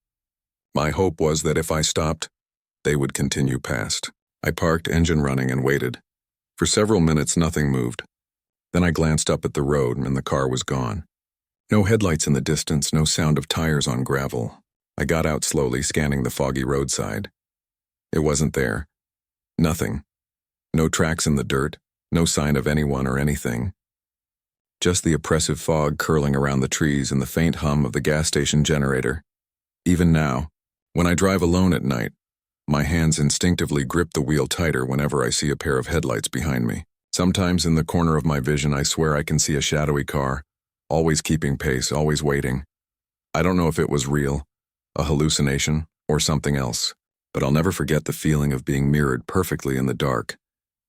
My hope was that if I stopped, they would continue past. I parked, engine running, and waited. For several minutes, nothing moved. Then I glanced up at the road, and the car was gone. No headlights in the distance, no sound of tires on gravel. I got out slowly, scanning the foggy roadside. It wasn't there. Nothing. No tracks in the dirt, no sign of anyone or anything. Just the oppressive fog curling around the trees and the faint hum of the gas station generator. Even now, when I drive alone at night, my hands instinctively grip the wheel tighter whenever I see a pair of headlights behind me. Sometimes in the corner of my vision I swear I can see a shadowy car, always keeping pace, always waiting. I don't know if it was real, a hallucination, or something else, but I'll never forget the feeling of being mirrored perfectly in the dark,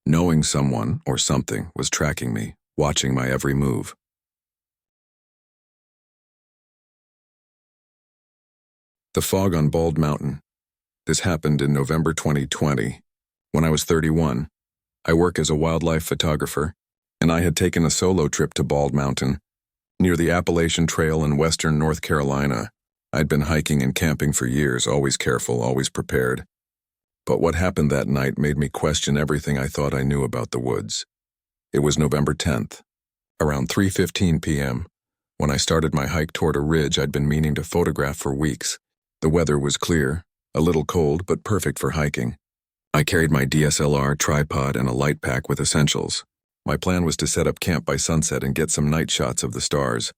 knowing someone or something was tracking me, watching my every move. The fog on Bald Mountain. This happened in November 2020. When I was 31, I work as a wildlife photographer, and I had taken a solo trip to Bald Mountain, near the Appalachian Trail in western North Carolina. I'd been hiking and camping for years, always careful, always prepared. But what happened that night made me question everything I thought I knew about the woods. It was November 10th, around 3:15 p.m., when I started my hike toward a ridge I'd been meaning to photograph for weeks. The weather was clear, a little cold, but perfect for hiking. I carried my DSLR, tripod, and a light pack with essentials. My plan was to set up camp by sunset and get some night shots of the stars.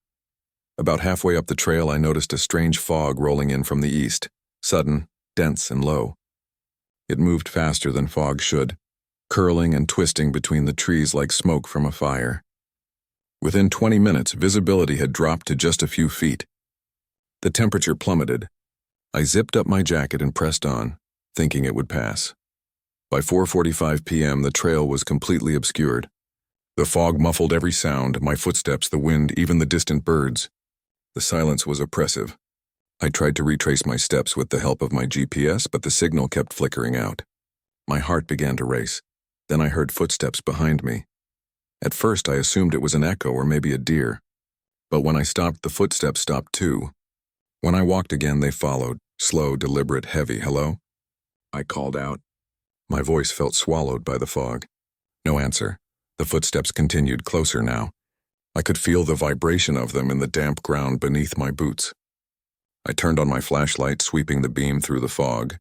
About halfway up the trail, I noticed a strange fog rolling in from the east, sudden, dense, and low. It moved faster than fog should, curling and twisting between the trees like smoke from a fire. Within 20 minutes, visibility had dropped to just a few feet. The temperature plummeted. I zipped up my jacket and pressed on, thinking it would pass. By 4:45 p.m., the trail was completely obscured. The fog muffled every sound, my footsteps, the wind, even the distant birds. The silence was oppressive. I tried to retrace my steps with the help of my GPS, but the signal kept flickering out. My heart began to race. Then I heard footsteps behind me. At first, I assumed it was an echo or maybe a deer. But when I stopped, the footsteps stopped too. When I walked again, they followed, slow, deliberate, heavy. "Hello?" I called out. My voice felt swallowed by the fog. No answer. The footsteps continued, closer now. I could feel the vibration of them in the damp ground beneath my boots. I turned on my flashlight, sweeping the beam through the fog.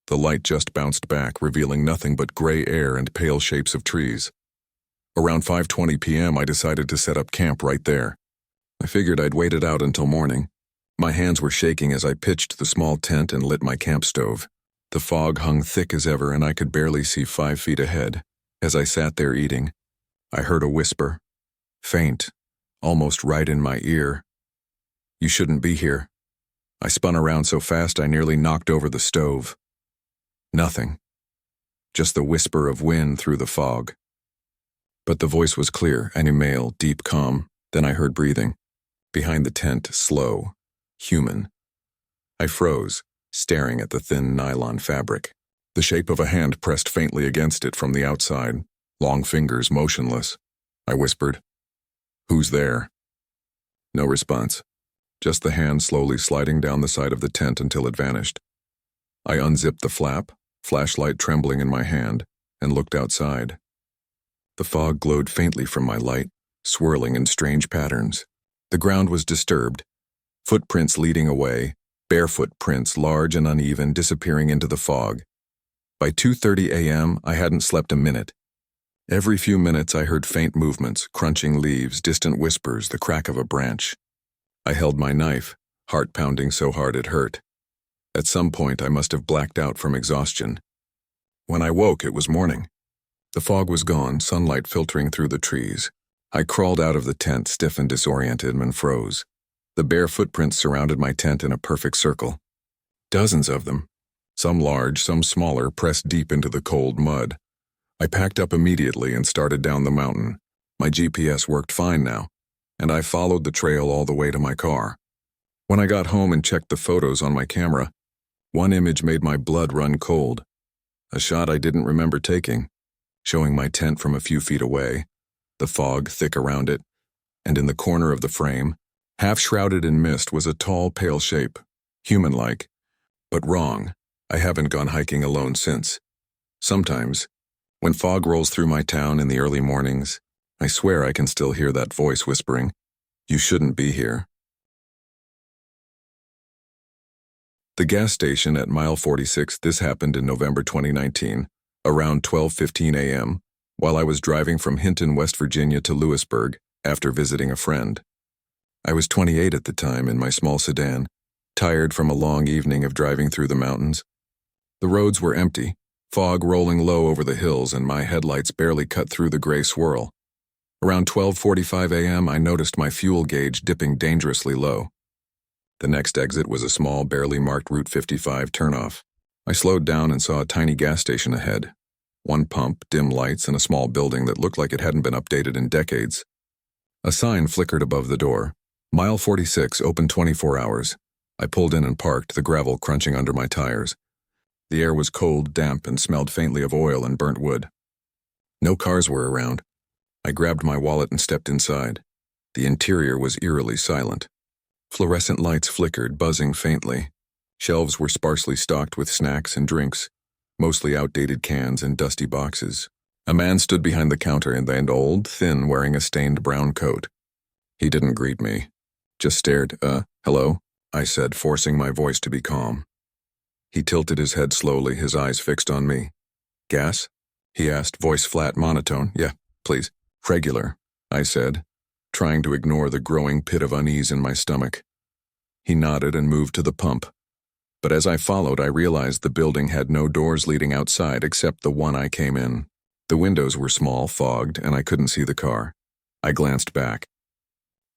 The light just bounced back, revealing nothing but gray air and pale shapes of trees. Around 5:20 p.m., I decided to set up camp right there. I figured I'd wait it out until morning. My hands were shaking as I pitched the small tent and lit my camp stove. The fog hung thick as ever, and I could barely see 5 feet ahead. As I sat there eating, I heard a whisper, faint, almost right in my ear. "You shouldn't be here." I spun around so fast I nearly knocked over the stove. Nothing. Just the whisper of wind through the fog. But the voice was clear, animal, deep, calm. Then I heard breathing. Behind the tent, slow, human. I froze, staring at the thin nylon fabric. The shape of a hand pressed faintly against it from the outside, long fingers motionless. I whispered, "Who's there?" No response, just the hand slowly sliding down the side of the tent until it vanished. I unzipped the flap, flashlight trembling in my hand, and looked outside. The fog glowed faintly from my light, swirling in strange patterns. The ground was disturbed, footprints leading away, barefoot prints, large and uneven, disappearing into the fog. By 2:30 a.m., I hadn't slept a minute. Every few minutes I heard faint movements, crunching leaves, distant whispers, the crack of a branch. I held my knife, heart pounding so hard it hurt. At some point I must have blacked out from exhaustion. When I woke, it was morning. The fog was gone, sunlight filtering through the trees. I crawled out of the tent, stiff and disoriented, and froze. The bare footprints surrounded my tent in a perfect circle. Dozens of them. Some large, some smaller, pressed deep into the cold mud. I packed up immediately and started down the mountain. My GPS worked fine now, and I followed the trail all the way to my car. When I got home and checked the photos on my camera, one image made my blood run cold. A shot I didn't remember taking, showing my tent from a few feet away, the fog thick around it, and in the corner of the frame, half shrouded in mist, was a tall, pale shape, human-like, but wrong. I haven't gone hiking alone since. Sometimes, when fog rolls through my town in the early mornings, I swear I can still hear that voice whispering, "You shouldn't be here." The gas station at mile 46. This happened in November 2019, around 12:15 a.m., while I was driving from Hinton, West Virginia to Lewisburg after visiting a friend. I was 28 at the time in my small sedan, tired from a long evening of driving through the mountains. The roads were empty, fog rolling low over the hills, and my headlights barely cut through the gray swirl. Around 12:45 a.m., I noticed my fuel gauge dipping dangerously low. The next exit was a small, barely marked Route 55 turnoff. I slowed down and saw a tiny gas station ahead. One pump, dim lights, and a small building that looked like it hadn't been updated in decades. A sign flickered above the door. Mile 46, open 24 hours. I pulled in and parked, the gravel crunching under my tires. The air was cold, damp, and smelled faintly of oil and burnt wood. No cars were around. I grabbed my wallet and stepped inside. The interior was eerily silent. Fluorescent lights flickered, buzzing faintly. Shelves were sparsely stocked with snacks and drinks, mostly outdated cans and dusty boxes. A man stood behind the counter and old, thin, wearing a stained brown coat. He didn't greet me, just stared. Hello? I said, forcing my voice to be calm. He tilted his head slowly, his eyes fixed on me. Gas? He asked, voice flat, monotone. Yeah, please. Regular, I said, trying to ignore the growing pit of unease in my stomach. He nodded and moved to the pump. But as I followed, I realized the building had no doors leading outside except the one I came in. The windows were small, fogged, and I couldn't see the car. I glanced back.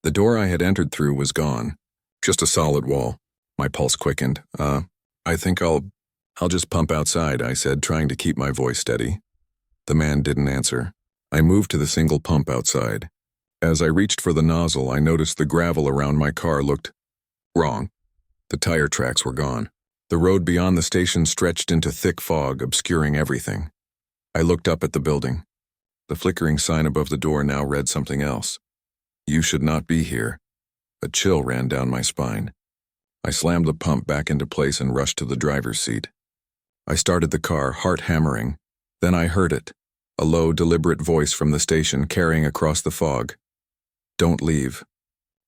The door I had entered through was gone. Just a solid wall. My pulse quickened. I think I'll just pump outside, I said, trying to keep my voice steady. The man didn't answer. I moved to the single pump outside. As I reached for the nozzle, I noticed the gravel around my car looked wrong. The tire tracks were gone. The road beyond the station stretched into thick fog, obscuring everything. I looked up at the building. The flickering sign above the door now read something else. You should not be here. A chill ran down my spine. I slammed the pump back into place and rushed to the driver's seat. I started the car, heart hammering. Then I heard it, a low, deliberate voice from the station carrying across the fog. Don't leave.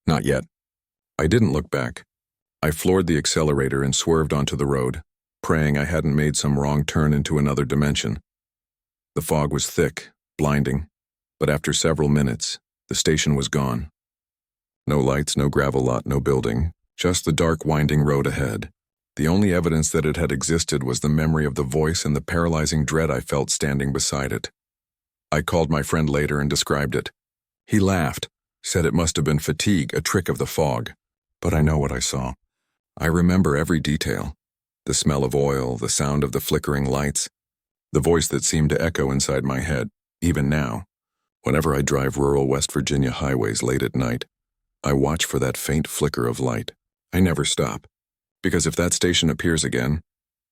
Not yet. I didn't look back. I floored the accelerator and swerved onto the road, praying I hadn't made some wrong turn into another dimension. The fog was thick, blinding, but after several minutes, the station was gone. No lights, no gravel lot, no building, just the dark, winding road ahead. The only evidence that it had existed was the memory of the voice and the paralyzing dread I felt standing beside it. I called my friend later and described it. He laughed, said it must have been fatigue, a trick of the fog. But I know what I saw. I remember every detail. The smell of oil, the sound of the flickering lights, the voice that seemed to echo inside my head, even now. Whenever I drive rural West Virginia highways late at night, I watch for that faint flicker of light. I never stop, because if that station appears again,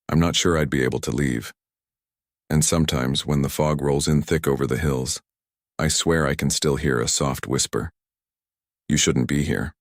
I'm not sure I'd be able to leave. And sometimes, when the fog rolls in thick over the hills, I swear I can still hear a soft whisper. You shouldn't be here.